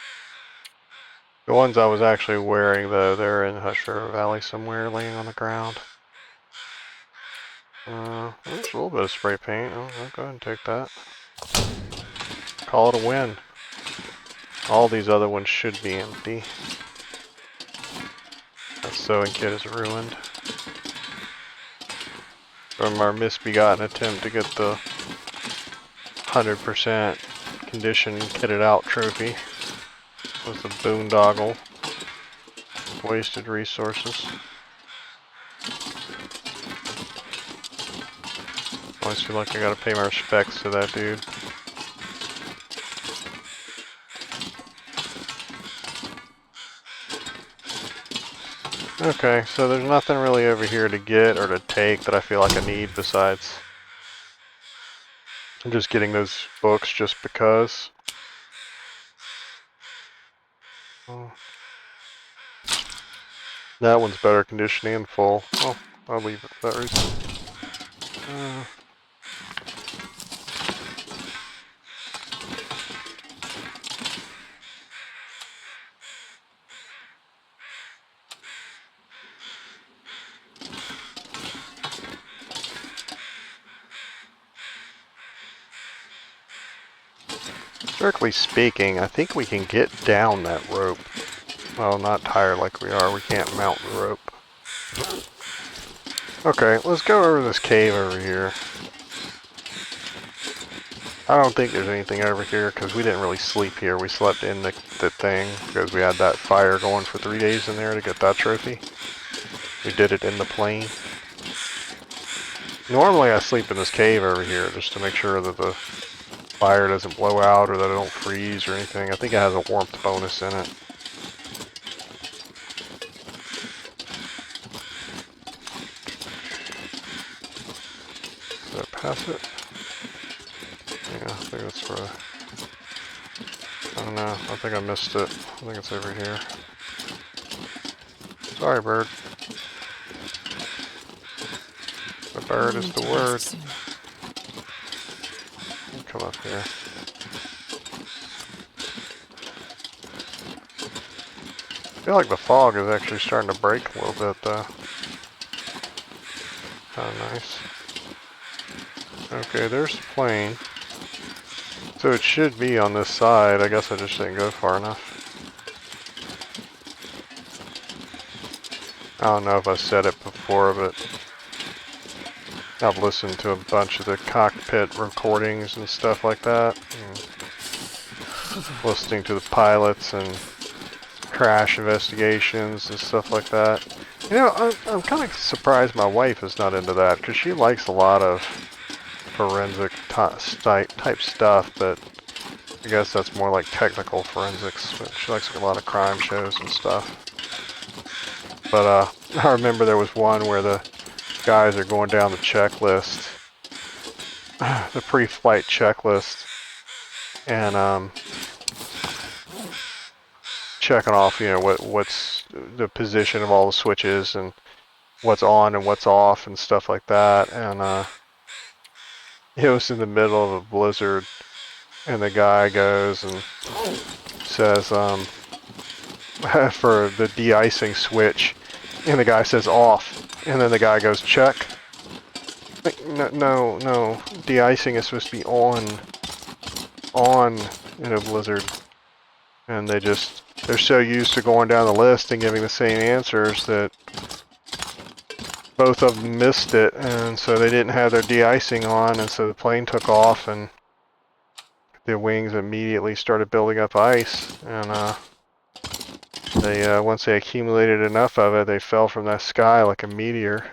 Speaker 1: The ones I was actually wearing, though, they're in Hush River Valley somewhere, laying on the ground. There's a little bit of spray paint. I'll go ahead and take that. Call it a win. All these other ones should be empty. That sewing kit is ruined. From our misbegotten attempt to get the 100% condition kitted out trophy. Was the boondoggle. Wasted resources. Always feel like I gotta pay my respects to that dude. Okay, so there's nothing really over here to get or to take that I feel like I need besides just getting those books just because. Oh. That one's better condition and full. Oh, I'll leave it for that reason. Strictly speaking, I think we can get down that rope. Well, not tired like we are. We can't mount the rope. Okay, let's go over this cave over here. I don't think there's anything over here because we didn't really sleep here. We slept in the thing because we had that fire going for 3 days in there to get that trophy. We did it in the plane. Normally I sleep in this cave over here just to make sure that the fire doesn't blow out or that it don't freeze or anything. I think it has a warmth bonus in it. Did I pass it? Yeah, I think that's where I don't know. I think I missed it. I think it's over here. Sorry, bird. The bird is the word. Come up here. feel like the fog is actually starting to break a little bit, though. Kind of nice. Okay, there's the plane. So it should be on this side. I guess I just didn't go far enough. I don't know if I said it before, but I've listened to a bunch of the cockpit recordings and stuff like that. Listening to the pilots and crash investigations and stuff like that. You know, I'm kind of surprised my wife is not into that, because she likes a lot of forensic type stuff, but I guess that's more like technical forensics. But she likes a lot of crime shows and stuff. But I remember there was one where the guys are going down the checklist, the pre-flight checklist, and checking off, you know, what's the position of all the switches and what's on and what's off and stuff like that. And it was in the middle of a blizzard, and the guy goes and says, for the de-icing switch, and the guy says off, and then the guy goes check. Like, no, de-icing is supposed to be on in a blizzard, and they're so used to going down the list and giving the same answers that both of them missed it, and so they didn't have their de-icing on, and so the plane took off, and the wings immediately started building up ice, and they once they accumulated enough of it, they fell from that sky like a meteor.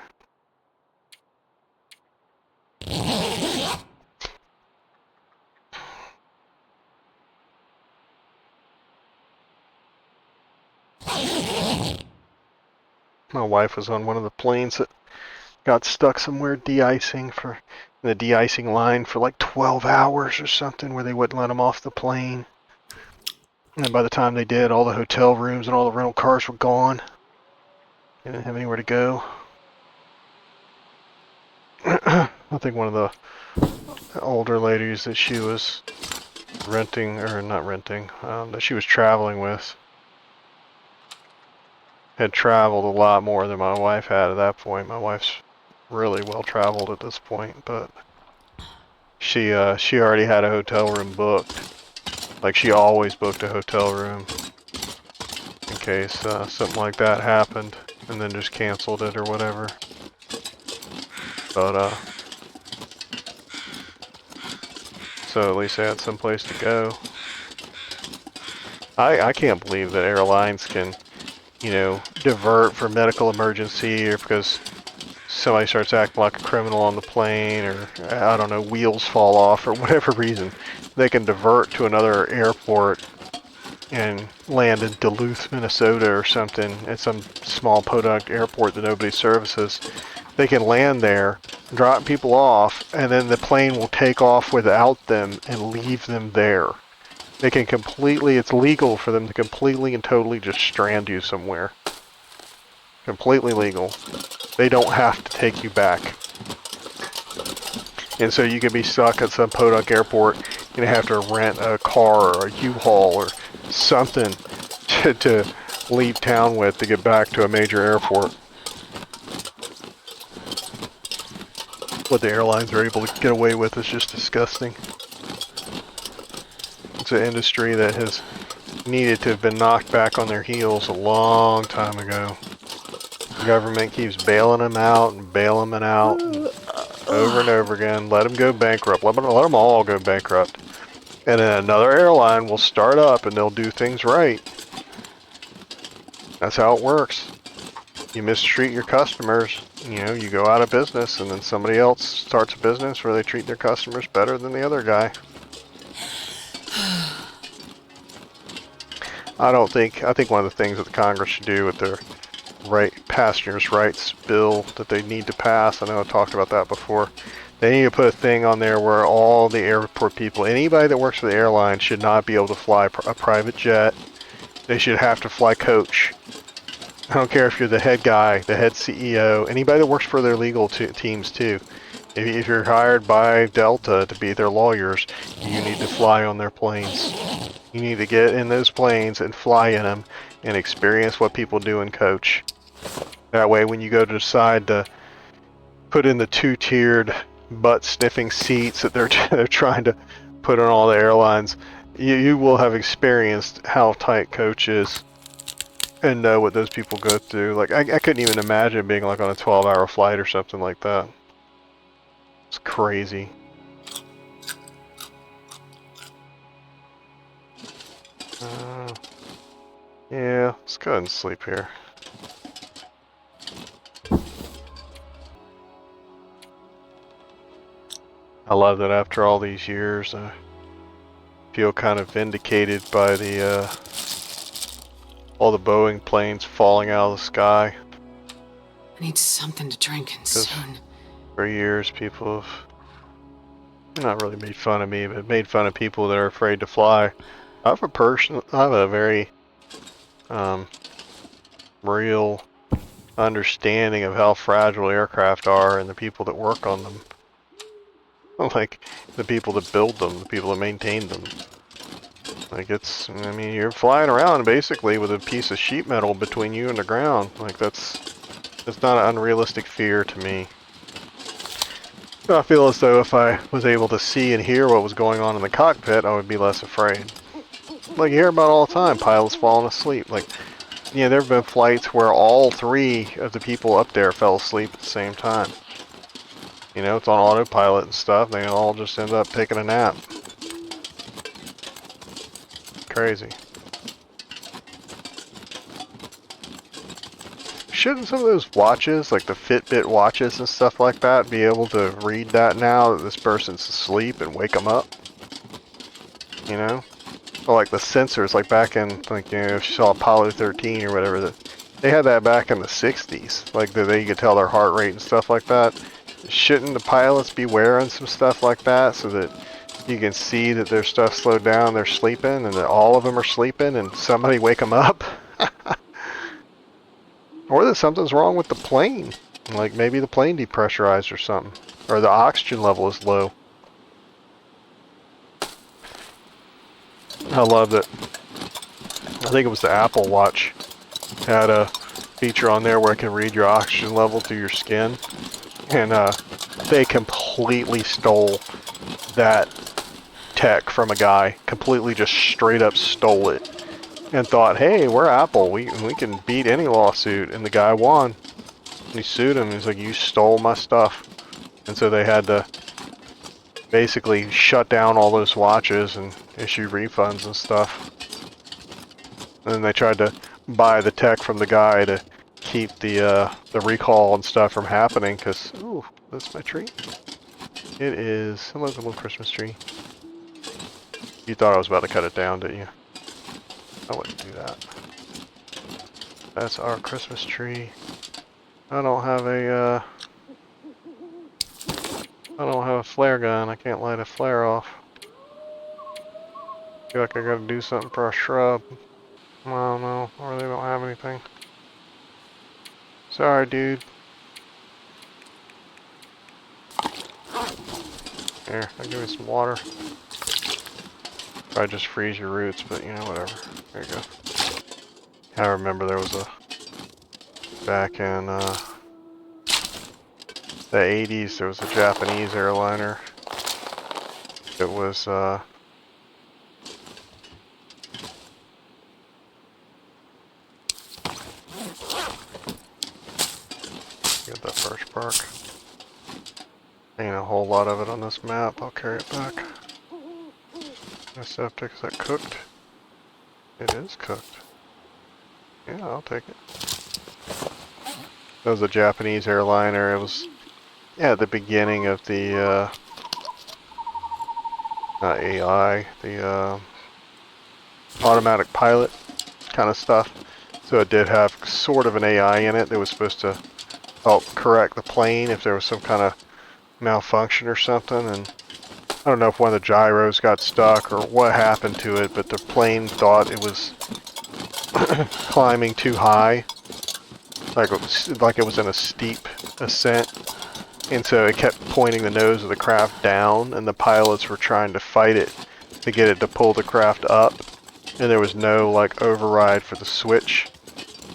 Speaker 1: My wife was on one of the planes that got stuck somewhere de-icing for the de-icing line for like 12 hours or something, where they wouldn't let them off the plane. And by the time they did, all the hotel rooms and all the rental cars were gone. They didn't have anywhere to go. I think one of the older ladies that she was renting, or not renting, that she was traveling with, had traveled a lot more than my wife had at that point. My wife's really well traveled at this point, but she already had a hotel room booked. Like, she always booked a hotel room in case something like that happened, and then just canceled it or whatever. But so at least they had some place to go. I can't believe that airlines can, you know, divert for medical emergency, or because somebody starts acting like a criminal on the plane, or I don't know, wheels fall off, or whatever reason. They can divert to another airport and land in Duluth, Minnesota or something, at some small podunk airport that nobody services. They can land there, drop people off, and then the plane will take off without them and leave them there. They can it's legal for them to completely and totally just strand you somewhere. Completely legal. They don't have to take you back. And so you can be stuck at some podunk airport and have to rent a car or a U-Haul or something to leave town with to get back to a major airport. What the airlines are able to get away with is just disgusting. It's an industry that has needed to have been knocked back on their heels a long time ago. The government keeps bailing them out and bailing them out over and over again. Let them go bankrupt. Let them all go bankrupt. And then another airline will start up and they'll do things right. That's how it works. You mistreat your customers, you know, you go out of business, and then somebody else starts a business where they treat their customers better than the other guy. I think one of the things that the Congress should do with their passengers' rights bill that they need to pass, I know I talked about that before, they need to put a thing on there where all the airport people, anybody that works for the airline, should not be able to fly a private jet. They should have to fly coach. I don't care if you're the head guy, the head CEO, anybody that works for their legal teams too. If you're hired by Delta to be their lawyers, you need to fly on their planes. You need to get in those planes and fly in them and experience what people do in coach. That way when you go to decide to put in the two-tiered butt-sniffing seats that they're trying to put on all the airlines, you will have experienced how tight coach is and know what those people go through. Like, I couldn't even imagine being like on a 12-hour flight or something like that. It's crazy. Yeah, let's go ahead and sleep here. I love that after all these years, I feel kind of vindicated by the all the Boeing planes falling out of the sky.
Speaker 2: I need something to drink and soon.
Speaker 1: For years, people have not really made fun of me, but made fun of people that are afraid to fly. I have a very real understanding of how fragile aircraft are and the people that work on them. Like, the people that build them, the people that maintain them. Like, I mean, you're flying around basically with a piece of sheet metal between you and the ground. Like, that's not an unrealistic fear to me. I feel as though if I was able to see and hear what was going on in the cockpit, I would be less afraid. Like, you hear about all the time, pilots falling asleep. Like, yeah, there have been flights where all three of the people up there fell asleep at the same time. You know, it's on autopilot and stuff. They all just end up taking a nap. Crazy. Shouldn't some of those watches, like the Fitbit watches and stuff like that, be able to read that now that this person's asleep and wake them up? You know? Or like the sensors, like back in, like, you know, if you saw Apollo 13 or whatever, they had that back in the 60s. Like, they could tell their heart rate and stuff like that. Shouldn't the pilots be wearing some stuff like that so that you can see that their stuff slowed down, they're sleeping, and that all of them are sleeping, and somebody wake them up? Or that something's wrong with the plane. Like, maybe the plane depressurized or something. Or the oxygen level is low. I love that. I think it was the Apple Watch had a feature on there where it can read your oxygen level through your skin. And they completely stole that tech from a guy. Completely just straight up stole it. And thought, hey, we're Apple. We can beat any lawsuit. And the guy won. He sued him. He's like, you stole my stuff. And so they had to basically shut down all those watches and issue refunds and stuff. And then they tried to buy the tech from the guy to keep the recall and stuff from happening, because, ooh, that's my tree. It is, hello, the little Christmas tree. You thought I was about to cut it down, didn't you? I wouldn't do that. That's our Christmas tree. I don't have a flare gun. I can't light a flare off. Feel like I gotta do something for a shrub. I don't know, or they don't have anything. Sorry, dude. Here, I'll give you some water. Probably just freeze your roots, but you know, whatever. There you go. I remember there was back in the 80s, there was a Japanese airliner. It was get that first perk. Ain't a whole lot of it on this map. I'll carry it back. Septic, is that cooked? It is cooked. Yeah, I'll take it. That was a Japanese airliner. It was, yeah, at the beginning of the not AI, the automatic pilot kind of stuff. So it did have sort of an AI in it that was supposed to help correct the plane if there was some kind of malfunction or something. And I don't know if one of the gyros got stuck or what happened to it, but the plane thought it was climbing too high, like it was in a steep ascent, and so it kept pointing the nose of the craft down, and the pilots were trying to fight it to get it to pull the craft up, and there was no like override for the switch,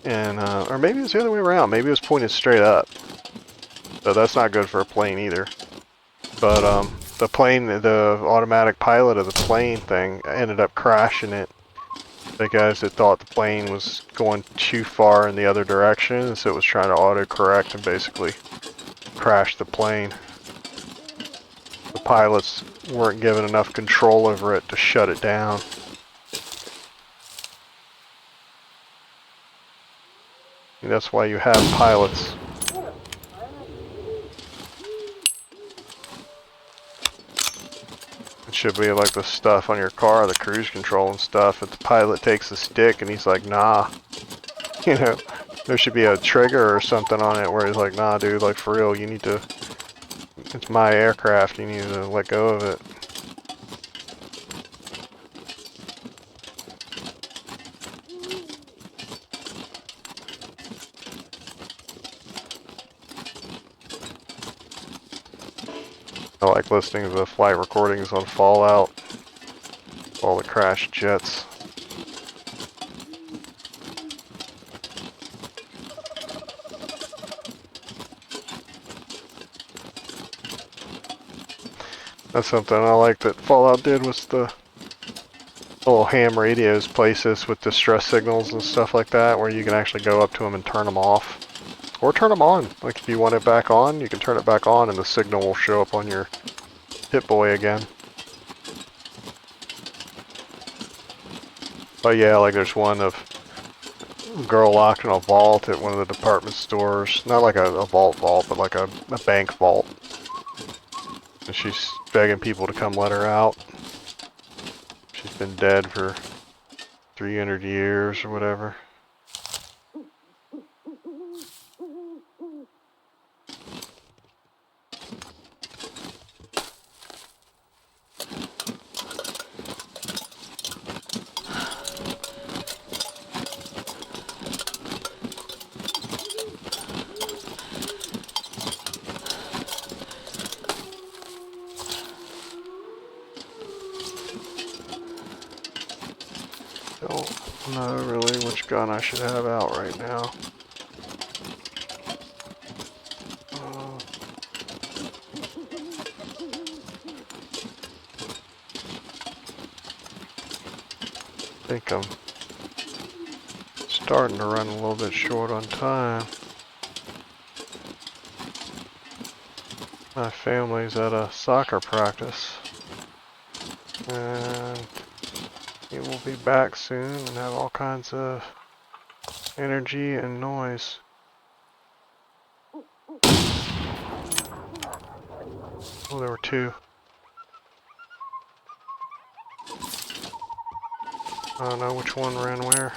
Speaker 1: and or maybe it was the other way around. Maybe it was pointed straight up. So that's not good for a plane either. But the plane, the automatic pilot of the plane thing ended up crashing it because it thought the plane was going too far in the other direction, so it was trying to autocorrect and basically crash the plane. The pilots weren't given enough control over it to shut it down. And that's why you have pilots. It should be like the stuff on your car, the cruise control and stuff. If the pilot takes the stick and he's like, nah, you know, there should be a trigger or something on it where he's like, nah, dude, like for real, you need to, it's my aircraft, you need to let go of it. I like listening to the flight recordings on Fallout, all the crashed jets. That's something I like that Fallout did, was the little ham radios places with distress signals and stuff like that, where you can actually go up to them and turn them off. Or turn them on. Like if you want it back on, you can turn it back on and the signal will show up on your Hit-Boy again. But yeah, like there's one of a girl locked in a vault at one of the department stores. Not like a vault, but like a bank vault. And she's begging people to come let her out. She's been dead for 300 years or whatever. Don't know really which gun I should have out right now. I think I'm starting to run a little bit short on time. My family's at a soccer practice, and he will be back soon and have all kinds of energy and noise. Oh, there were two. I don't know which one ran where.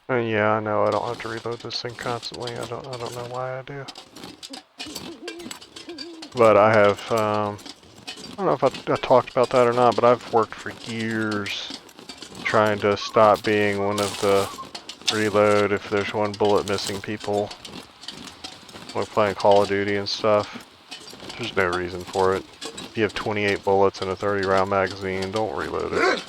Speaker 1: And yeah, I know I don't have to reload this thing constantly. I don't know why I do. But I have, I don't know if I talked about that or not, but I've worked for years trying to stop being one of the reload if there's one bullet missing people. Like playing Call of Duty and stuff. There's no reason for it. If you have 28 bullets in a 30 round magazine, don't reload it.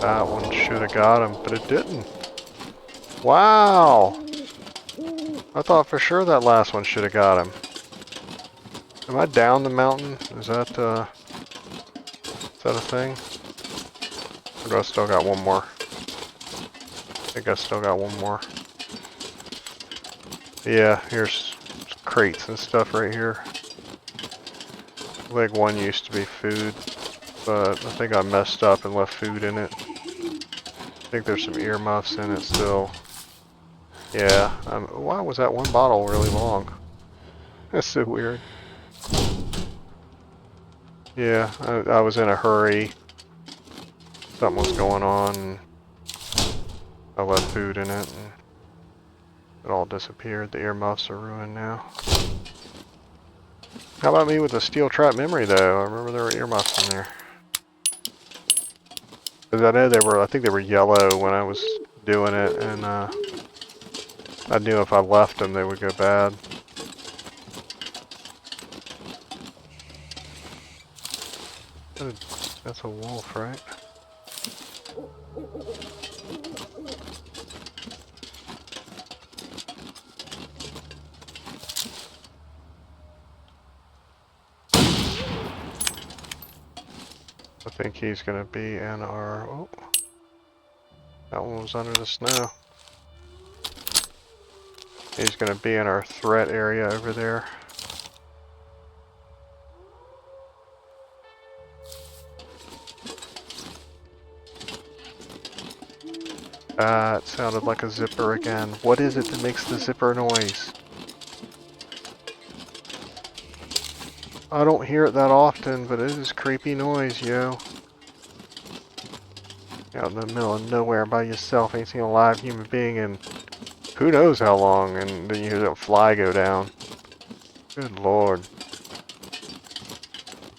Speaker 1: That one should have got him, but it didn't. Wow! I thought for sure that last one should have got him. Am I down the mountain? Is that a thing? Or do I still got one more? I think I still got one more. Yeah, here's crates and stuff right here. Like one used to be food, but I think I messed up and left food in it. I think there's some earmuffs in it still. Yeah, why was that one bottle really long? That's so weird. Yeah, I was in a hurry. Something was going on, and I left food in it, and it all disappeared. The earmuffs are ruined now. How about me with the steel trap memory though? I remember there were earmuffs in there. Because I know they were, I think they were yellow when I was doing it, and I knew if I left them they would go bad. That's a wolf, right? I think he's gonna be in our, oh, that one was under the snow. He's gonna be in our threat area over there. It sounded like a zipper again. What is it that makes the zipper noise? I don't hear it that often, but it is creepy noise, yo. Out in the middle of nowhere by yourself, ain't seen a live human being in who knows how long, and then you hear that fly go down. Good lord.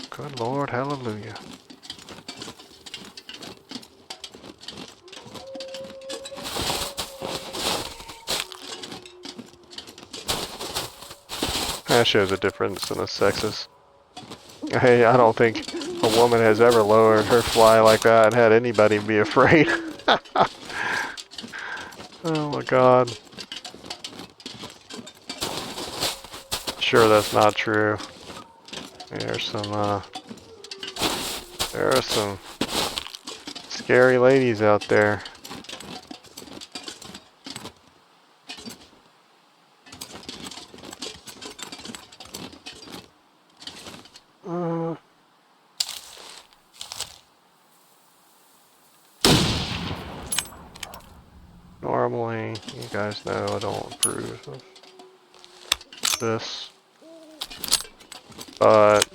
Speaker 1: Good lord, hallelujah. That shows a difference in the sexes. Hey, I don't think a woman has ever lowered her fly like that and had anybody be afraid. Oh my god. Sure, that's not true. There are some scary ladies out there. Normally, you guys know I don't approve of this, but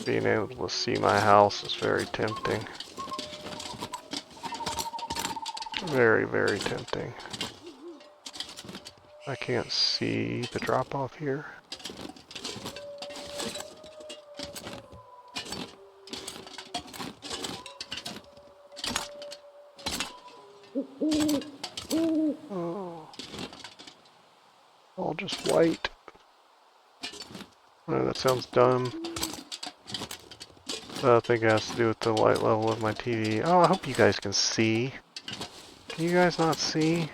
Speaker 1: being able to see my house is very tempting. Very, very tempting. I can't see the drop off here. Oh. All just white. Oh, that sounds dumb. I think it has to do with the light level of my TV. Oh, I hope you guys can see. Can you guys not see?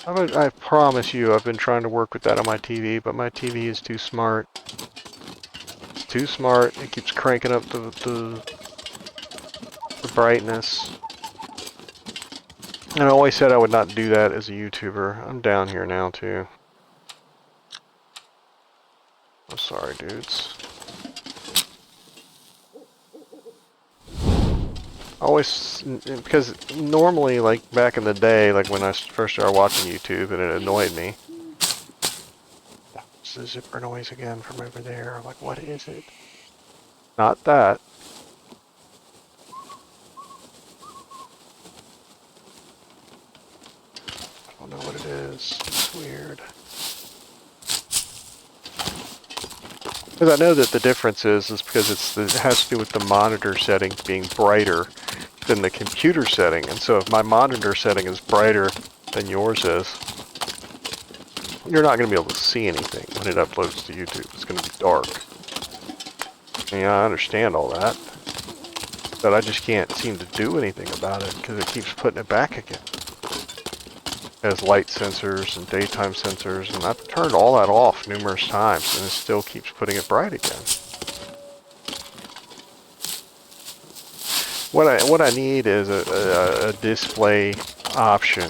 Speaker 1: I promise you, I've been trying to work with that on my TV, but my TV is too smart. It's too smart. It keeps cranking up the brightness. And I always said I would not do that as a YouTuber. I'm down here now, too. I'm sorry, dudes. Always, because normally, like, back in the day, like when I first started watching YouTube and it annoyed me. That was the zipper noise again from over there. I'm like, what is it? Not that. I don't know what it is. It's weird. Because I know that the difference is because it has to do with the monitor setting being brighter than the computer setting. And so if my monitor setting is brighter than yours is, you're not going to be able to see anything when it uploads to YouTube. It's going to be dark. And, I understand all that. But I just can't seem to do anything about it because it keeps putting it back again. It has light sensors and daytime sensors, and I've turned all that off numerous times, and it still keeps putting it bright again. What I need is a display option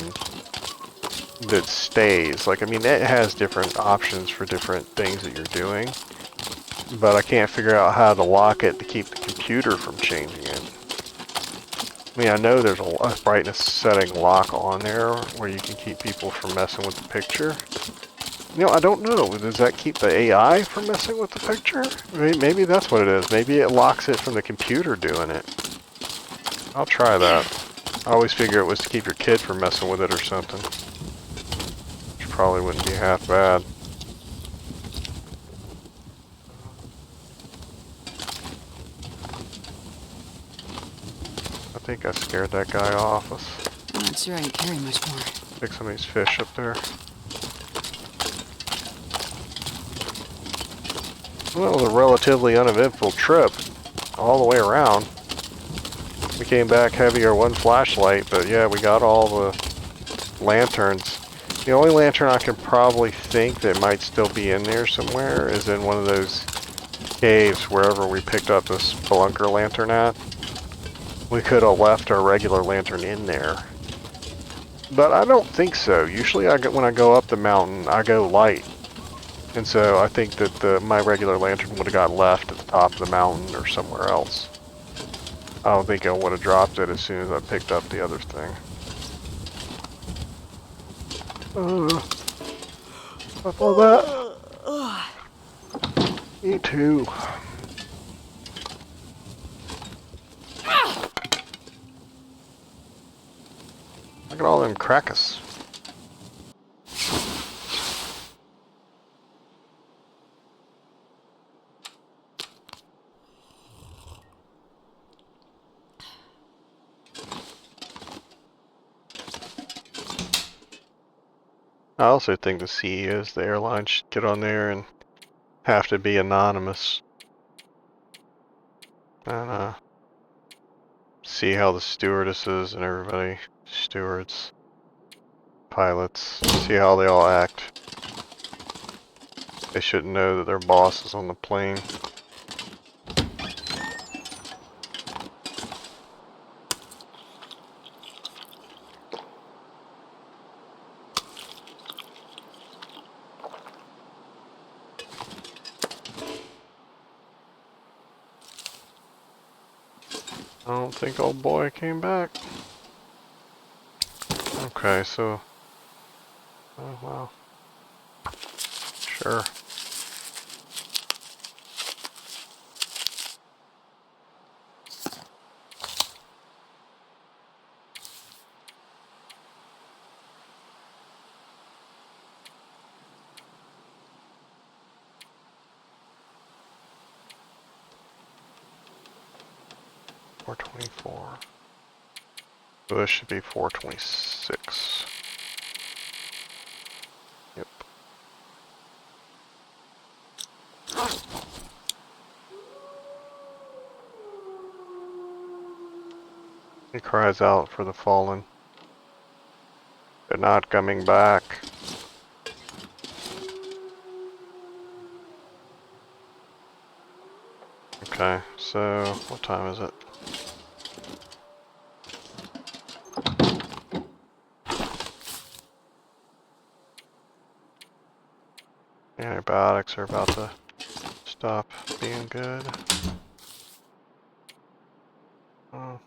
Speaker 1: that stays. Like, I mean, it has different options for different things that you're doing, but I can't figure out how to lock it to keep the computer from changing it. I mean, I know there's a brightness setting lock on there where you can keep people from messing with the picture. You know, I don't know. Does that keep the AI from messing with the picture? Maybe that's what it is. Maybe it locks it from the computer doing it. I'll try that. I always figure it was to keep your kid from messing with it or something. Which probably wouldn't be half bad. think I scared that guy off. Let's
Speaker 2: I'm not sure I can carry much more.
Speaker 1: pick some of these fish up there. Well, it was a relatively uneventful trip all the way around. We came back heavy on one flashlight, but yeah, we got all the lanterns. The only lantern I can probably think that might still be in there somewhere is in one of those caves wherever we picked up this bunker lantern at. We could have left our regular lantern in there. But I don't think so. Usually when I go up the mountain, I go light. And so I think that my regular lantern would have got left at the top of the mountain or somewhere else. I don't think I would have dropped it as soon as I picked up the other thing. Up all that. Me too. Look at all them crackers. I also think the CEOs, the airline, should get on there and have to be anonymous. And see how the stewardesses and everybody, stewards, pilots, see how they all act. They shouldn't know that their boss is on the plane. I don't think old boy came back. Okay, so... oh, well. Sure. $424. So this should be $426. Yep. He cries out for the fallen. They're not coming back. Okay, so what time is it? Antibiotics are about to stop being good. Oh.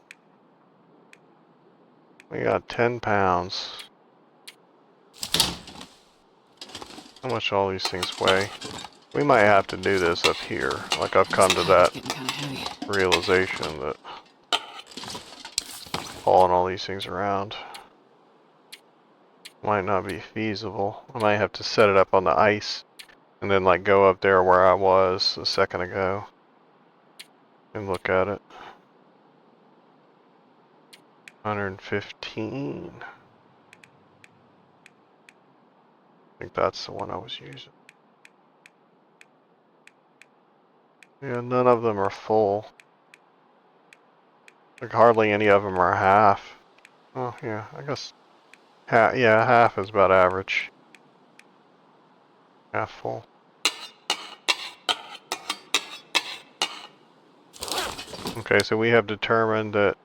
Speaker 1: We got 10 pounds. How much all these things weigh? We might have to do this up here. Like I've come to that realization that hauling all these things around might not be feasible. I might have to set it up on the ice and then like go up there where I was a second ago and look at it. 115. I think that's the one I was using. Yeah, none of them are full. Like hardly any of them are half. Oh yeah, I guess yeah, half is about average. Half full. Okay, so we have determined that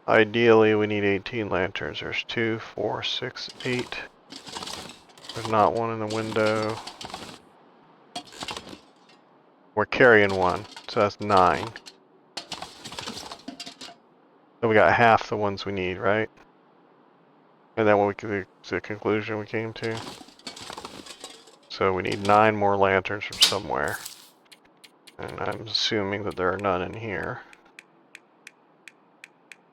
Speaker 1: ideally we need 18 lanterns. There's 2, 4, 6, 8. There's not one in the window. We're carrying one, so that's 9. So we got half the ones we need, right? And then what the conclusion we came to. So we need 9 more lanterns from somewhere. And I'm assuming that there are none in here.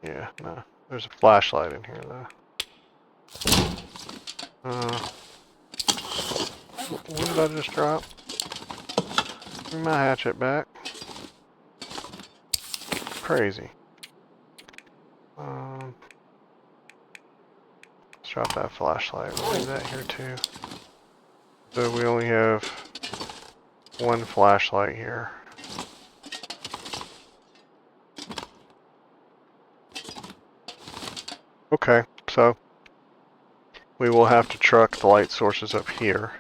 Speaker 1: Yeah, no. There's a flashlight in here, though. What did I just drop? Give me my hatchet back. Crazy. Let's drop that flashlight. We'll leave that here too. So we only have one flashlight here. Okay, so we will have to truck the light sources up here.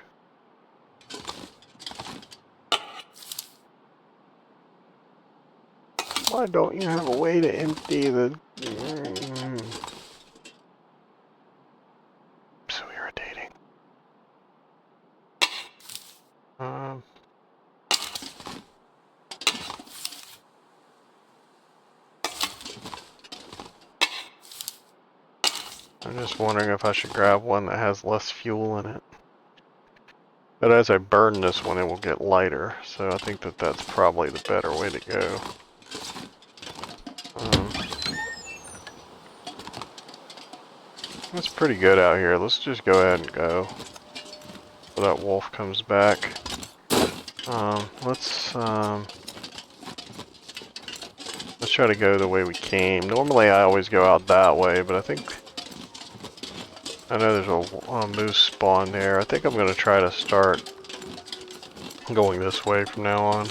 Speaker 1: Why don't you have a way to empty the... So irritating. I'm just wondering if I should grab one that has less fuel in it. But as I burn this one, it will get lighter, so I think that that's probably the better way to go. It's pretty good out here. Let's just go ahead and go. So that wolf comes back. Let's try to go the way we came. Normally I always go out that way, but I know there's a moose spawn there. I think I'm going to try to start going this way from now on.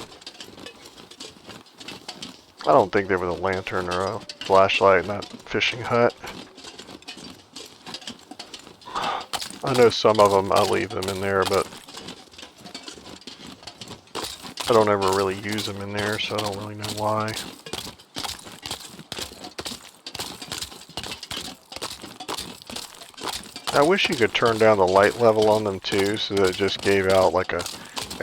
Speaker 1: I don't think there was a lantern or a flashlight in that fishing hut. I know some of them, I leave them in there, but I don't ever really use them in there, so I don't really know why. I wish you could turn down the light level on them too, so that it just gave out like a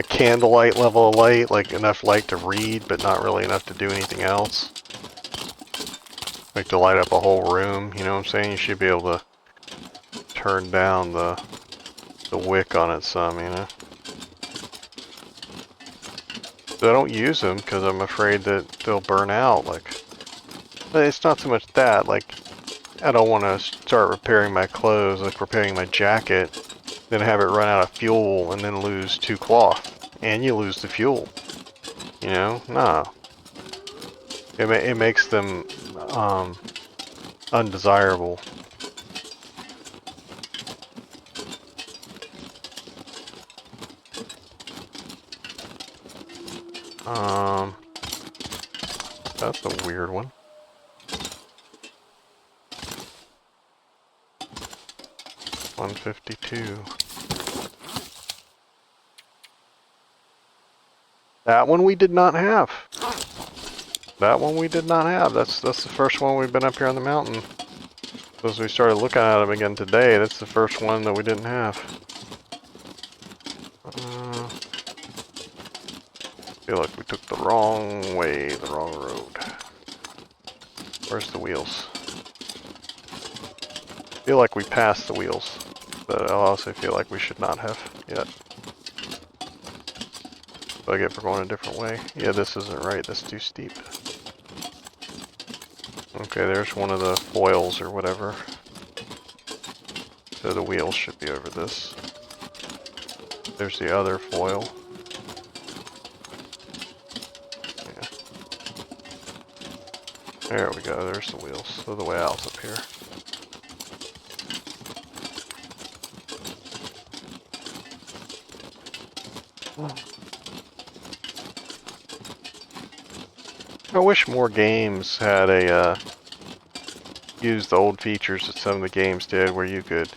Speaker 1: candlelight level of light, like enough light to read, but not really enough to do anything else. Like to light up a whole room, you know what I'm saying? You should be able to turn down the wick on it some, you know? But I don't use them because I'm afraid that they'll burn out. Like, it's not so much that, like, I don't want to start repairing my clothes, like repairing my jacket, then have it run out of fuel and then lose 2 cloth. And you lose the fuel. You know? No. It makes them undesirable. That's a weird one. $152. That one we did not have. That one we did not have. That's the first one we've been up here on the mountain. As we started looking at them again today, that's the first one that we didn't have. I feel like we took the wrong way, the wrong road. Where's the wheels? I feel like we passed the wheels, but I also feel like we should not have yet. But I get we're going a different way. Yeah, this isn't right. That's too steep. Okay, there's one of the foils or whatever. So the wheels should be over this. There's the other foil. Yeah. There we go, there's the wheels. So the way out's up here. I wish more games had used the old features that some of the games did, where you could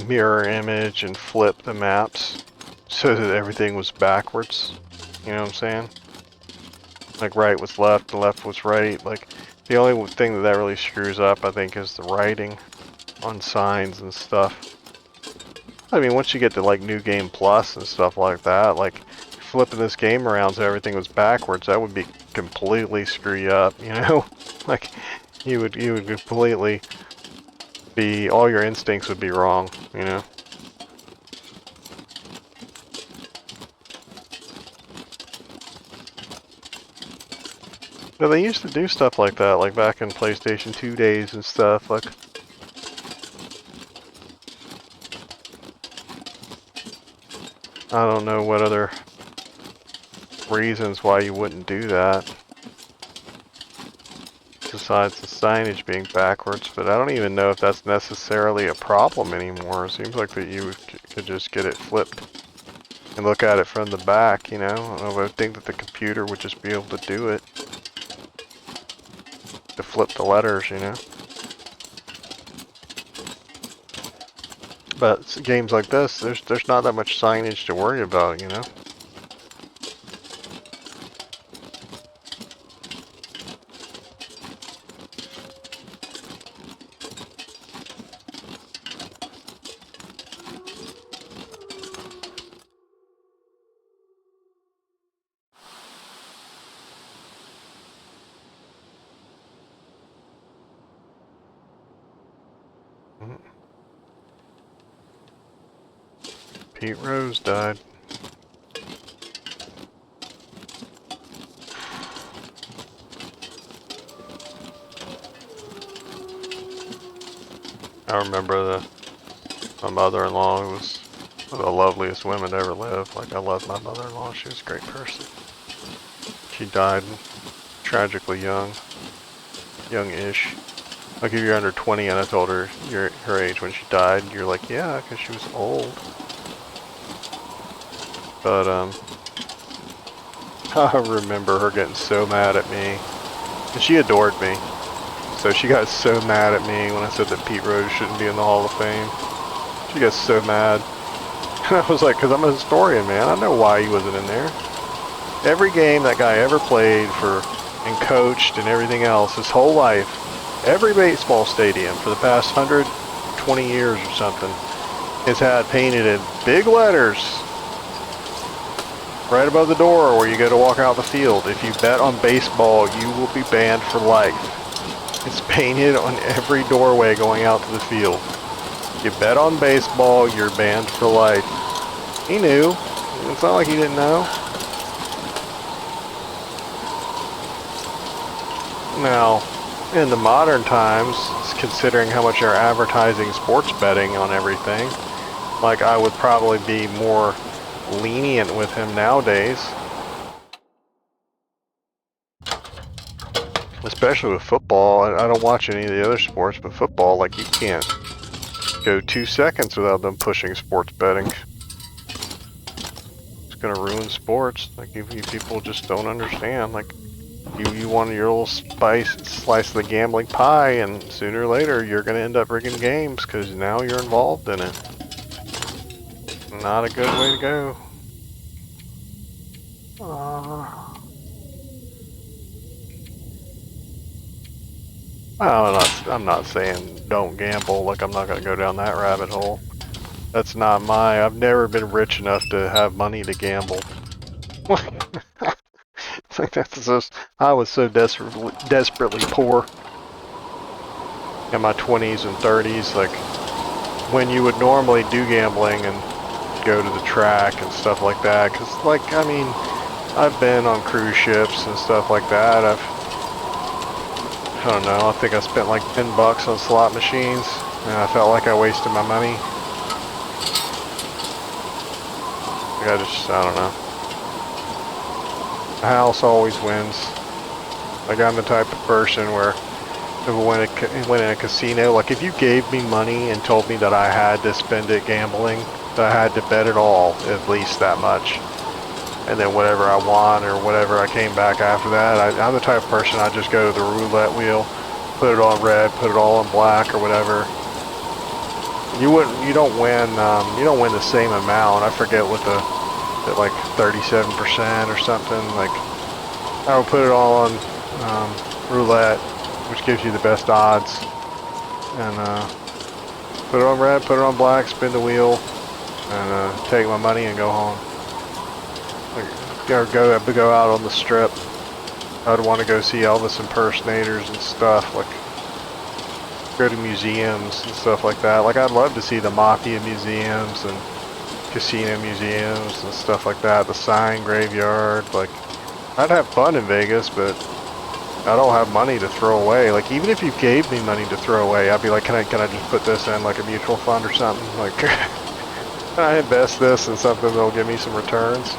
Speaker 1: mirror image and flip the maps so that everything was backwards. You know what I'm saying? Like right was left, and left was right. Like the only thing that really screws up, I think, is the writing on signs and stuff. I mean, once you get to like New Game Plus and stuff like that, like flipping this game around so everything was backwards, that would be completely screw you up, you know? Like you would completely be, all your instincts would be wrong, you know? But they used to do stuff like that, like back in PlayStation 2 days and stuff, like I don't know what other reasons why you wouldn't do that. besides the signage being backwards, but I don't even know if that's necessarily a problem anymore. It seems like that you could just get it flipped and look at it from the back, you know? I don't know if I think that the computer would just be able to do it. To flip the letters, you know? But games like this, there's not that much signage to worry about, you know? Pete Rose died. I remember my mother-in-law was one of the loveliest women to ever live. Like, I loved my mother-in-law. She was a great person. She died tragically young-ish. Like, if you're under 20 and I told her her age when she died, you're like, yeah, because she was old. But, I remember her getting so mad at me. And she adored me. So she got so mad at me when I said that Pete Rose shouldn't be in the Hall of Fame. She got so mad. And I was like, because I'm a historian, man. I know why he wasn't in there. Every game that guy ever played for and coached and everything else, his whole life, every baseball stadium for the past 120 years or something, has had painted in big letters right above the door where you go to walk out the field. If you bet on baseball, you will be banned for life. It's painted on every doorway going out to the field. You bet on baseball, you're banned for life. He knew. It's not like he didn't know. Now, in the modern times, considering how much they're advertising sports betting on everything, like I would probably be more lenient with him nowadays. Especially with football. I don't watch any of the other sports, but football, like, you can't go 2 seconds without them pushing sports betting. It's gonna ruin sports. Like, you people just don't understand. Like, you want your little slice of the gambling pie, and sooner or later you're gonna end up rigging games because now you're involved in it. Not a good way to go. I'm not saying don't gamble. Like, I'm not gonna go down that rabbit hole. That's not I've never been rich enough to have money to gamble. It's like that's just, I was so desperately poor in my 20s and 30s. Like, when you would normally do gambling and go to the track and stuff like that. Because, like, I mean, I've been on cruise ships and stuff like that. I don't know, I think I spent like $10 on slot machines, and I felt like I wasted my money. Like, I don't know. The house always wins. Like, I'm the type of person where if I went in a casino, like, if you gave me money and told me that I had to spend it gambling, that I had to bet it all, at least that much, and then whatever I won or whatever I came back after that, I'm the type of person, I just go to the roulette wheel, put it on red, put it all on black or whatever. You don't win the same amount. I forget what like 37% or something. Like, I would put it all on roulette, which gives you the best odds, and put it on red, put it on black, spin the wheel, and take my money and go home. Or go out on the strip. I'd want to go see Elvis impersonators and stuff. Like, go to museums and stuff like that. Like, I'd love to see the mafia museums and casino museums and stuff like that. The sign graveyard. Like, I'd have fun in Vegas, but I don't have money to throw away. Like, even if you gave me money to throw away, I'd be like, can I just put this in like a mutual fund or something? Like, can I invest this in something that'll give me some returns?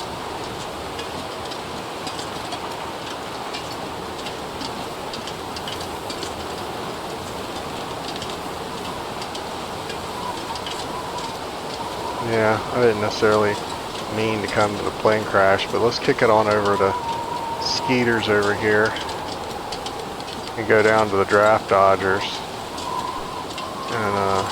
Speaker 1: Yeah, I didn't necessarily mean to come to the plane crash, but let's kick it on over to Skeeter's over here and go down to the draft dodgers and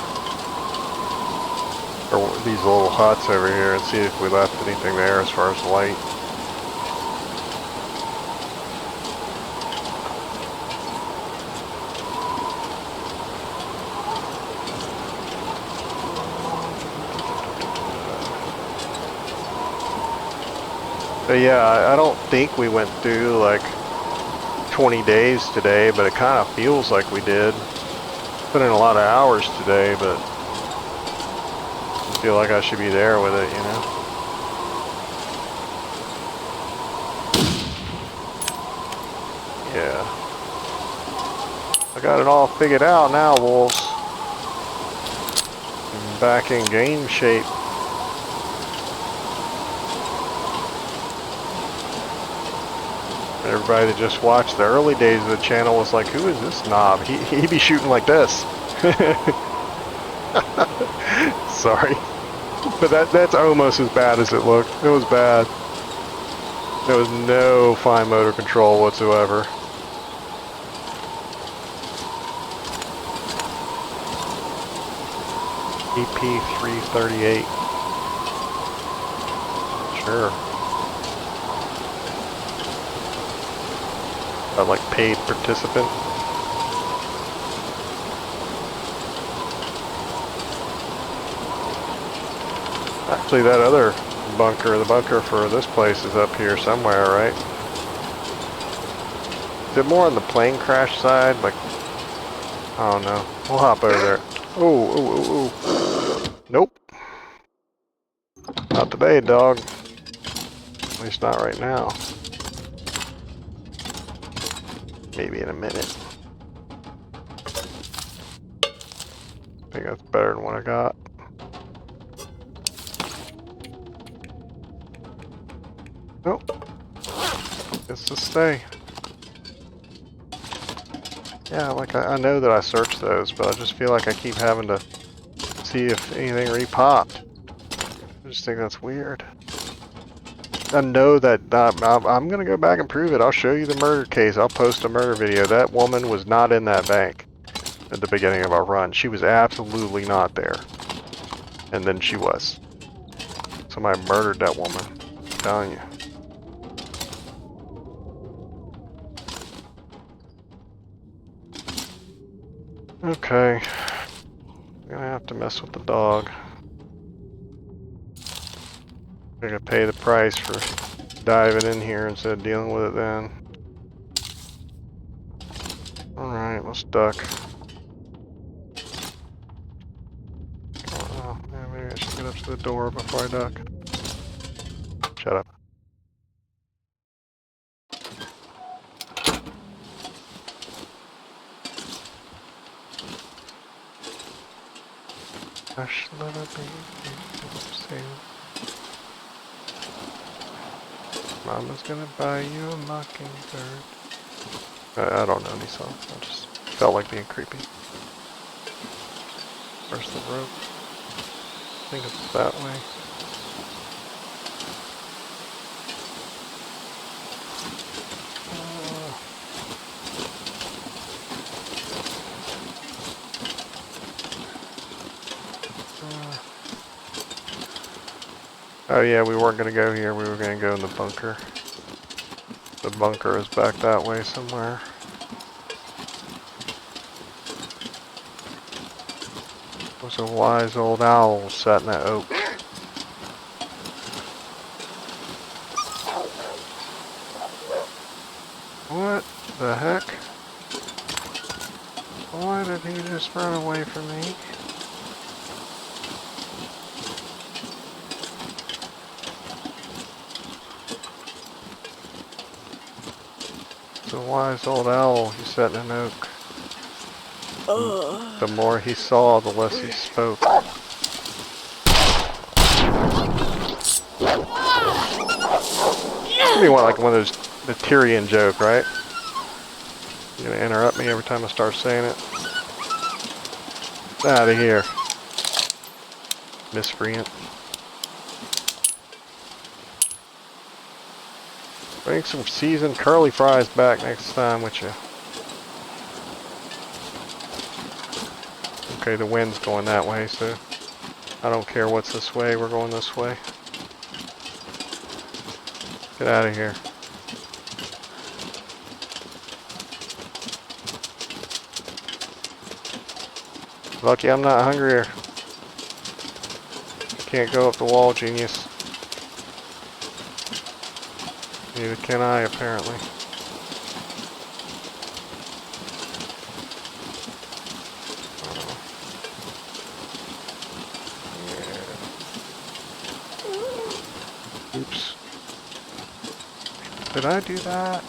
Speaker 1: or these little huts over here and see if we left anything there as far as light. But yeah, I don't think we went through like 20 days today, but it kind of feels like we did. Put in a lot of hours today, but I feel like I should be there with it, you know? Yeah. I got it all figured out now, wolves. I'm back in game shape. Everybody that just watched the early days of the channel was like, who is this knob? He be shooting like this. Sorry. But that's almost as bad as it looked. It was bad. There was no fine motor control whatsoever. EP338. Sure. Like paid participant. Actually, that other bunker, the bunker for this place is up here somewhere, right? Is it more on the plane crash side? Like, I don't know. We'll hop over there. Oh. Nope. Not today, dog. At least not right now. Maybe in a minute. I think that's better than what I got. Nope. It's to stay. Yeah, like I know that I searched those, but I just feel like I keep having to see if anything re-popped. I just think that's weird. I know that I'm gonna go back and prove it. I'll show you the murder case. I'll post a murder video. That woman was not in that bank at the beginning of our run. She was absolutely not there. And then she was. Somebody murdered that woman. I'm telling you. Okay. I'm gonna have to mess with the dog. I'm gonna pay the price for diving in here instead of dealing with it then. Alright, let's duck. Oh, yeah, maybe I should get up to the door before I duck. Shut up. Hush, little baby, say Mama's gonna buy you a mockingbird. I don't know any songs. I just felt like being creepy. Where's the rope? I think it's that way. Oh yeah, we weren't gonna go here. We were gonna go in the bunker. The bunker is back that way somewhere. There's a wise old owl sat in that oak. What the heck? Why did he just run away from me? It's a wise old owl. He sat in an oak. The more he saw, the less he spoke. You want like one of those, the Tyrion joke, right? You're gonna interrupt me every time I start saying it. Out of here, miscreant. Bring some seasoned curly fries back next time with you. Okay, the wind's going that way, so I don't care what's this way. We're going this way. Get out of here. Lucky I'm not hungrier. Can't go up the wall, genius. Neither can I, apparently. Yeah. Oops. Did I do that?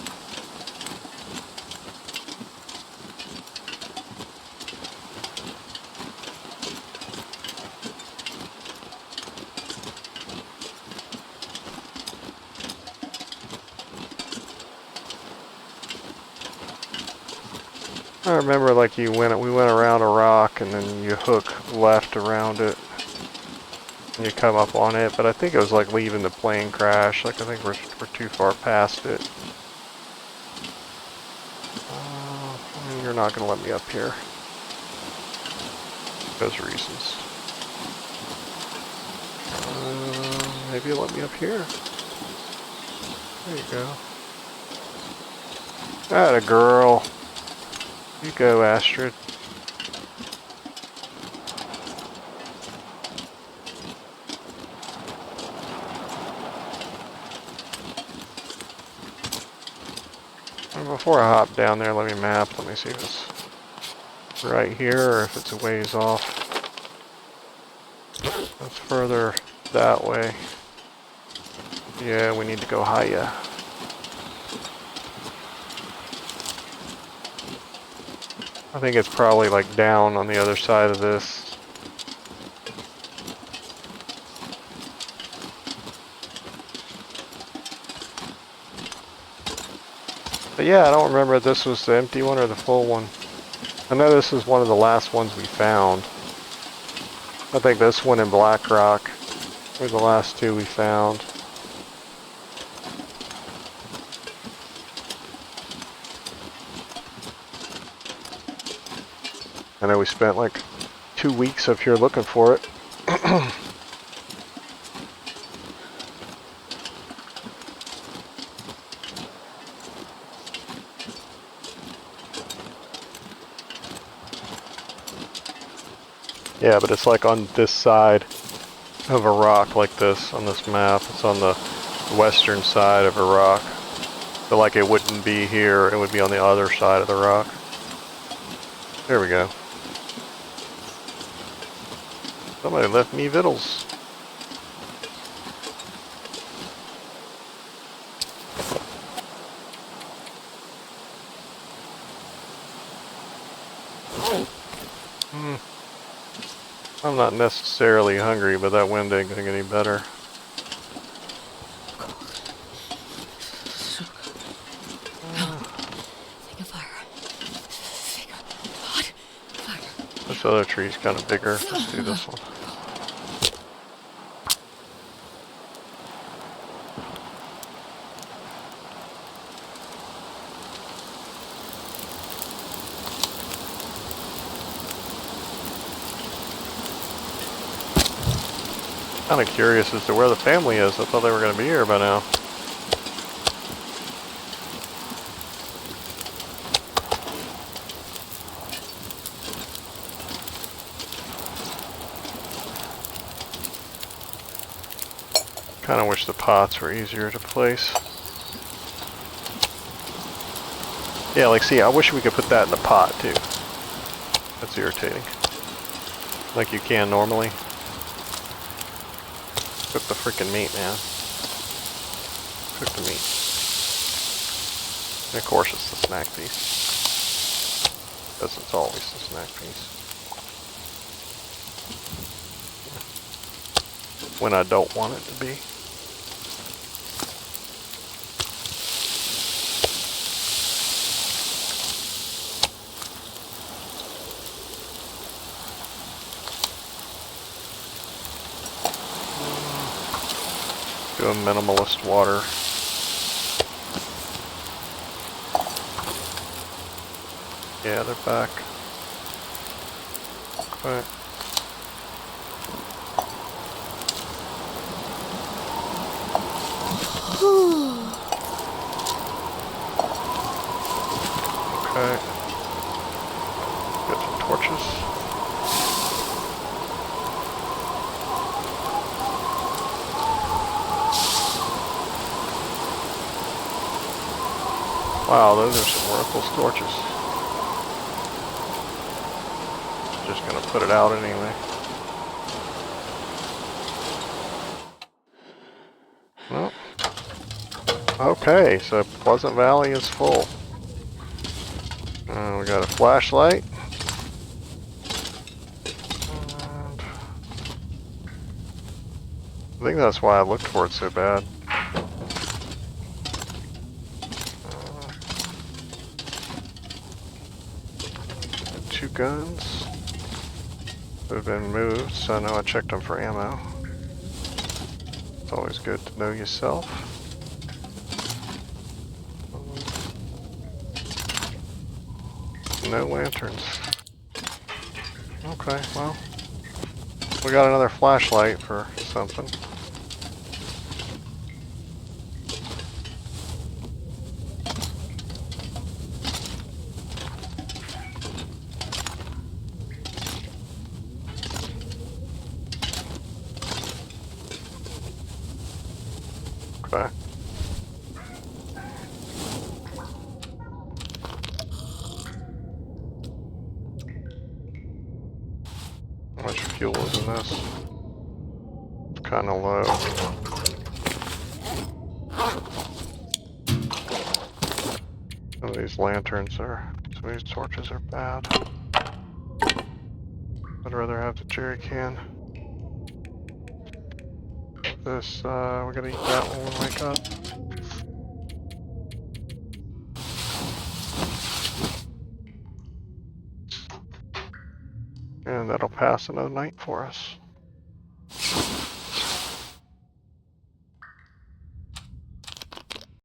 Speaker 1: I remember like we went around a rock and then you hook left around it and you come up on it, but I think it was like leaving the plane crash. Like I think we're too far past it. You're not gonna let me up here. Those reasons. Maybe you'll let me up here. There you go. Atta girl. You go, Astrid. And before I hop down there, let me map. Let me see if it's right here or if it's a ways off. It's further that way. Yeah, we need to go higher. I think it's probably like down on the other side of this. But yeah, I don't remember if this was the empty one or the full one. I know this is one of the last ones we found. I think this one and Black Rock were the last two we found. I know we spent like 2 weeks up here looking for it. Yeah, but it's like on this side of a rock like this on this map. It's on the western side of a rock. So like it wouldn't be here, it would be on the other side of the rock. There we go. Somebody left me victuals. I'm not necessarily hungry, but that wind ain't gonna get any better. This other tree's kind of bigger. Let's do this one. Kind of curious as to where the family is. I thought they were going to be here by now. Kind of wish the pots were easier to place. Yeah, like see, I wish we could put that in the pot too. That's irritating. Like you can normally. Cook the freaking meat, man. Cook the meat. And of course it's the snack piece. Because it's always the snack piece. When I don't want it to be. Do a minimalist water. Yeah, they're back. Okay. Okay. Get some torches. Wow, those are some worthless torches. Just gonna put it out anyway. Well, okay, so Pleasant Valley is full. We got a flashlight. And I think that's why I looked for it so bad. Two guns. They've been moved, so I know I checked them for ammo. It's always good to know yourself. No lanterns. Okay, well, we got another flashlight for something. Okay. How much fuel is in this? It's kind of low. Some of these lanterns are, some of these torches are bad. I'd rather have the jerry can. This, we're gonna eat that when we wake up. And that'll pass another night for us.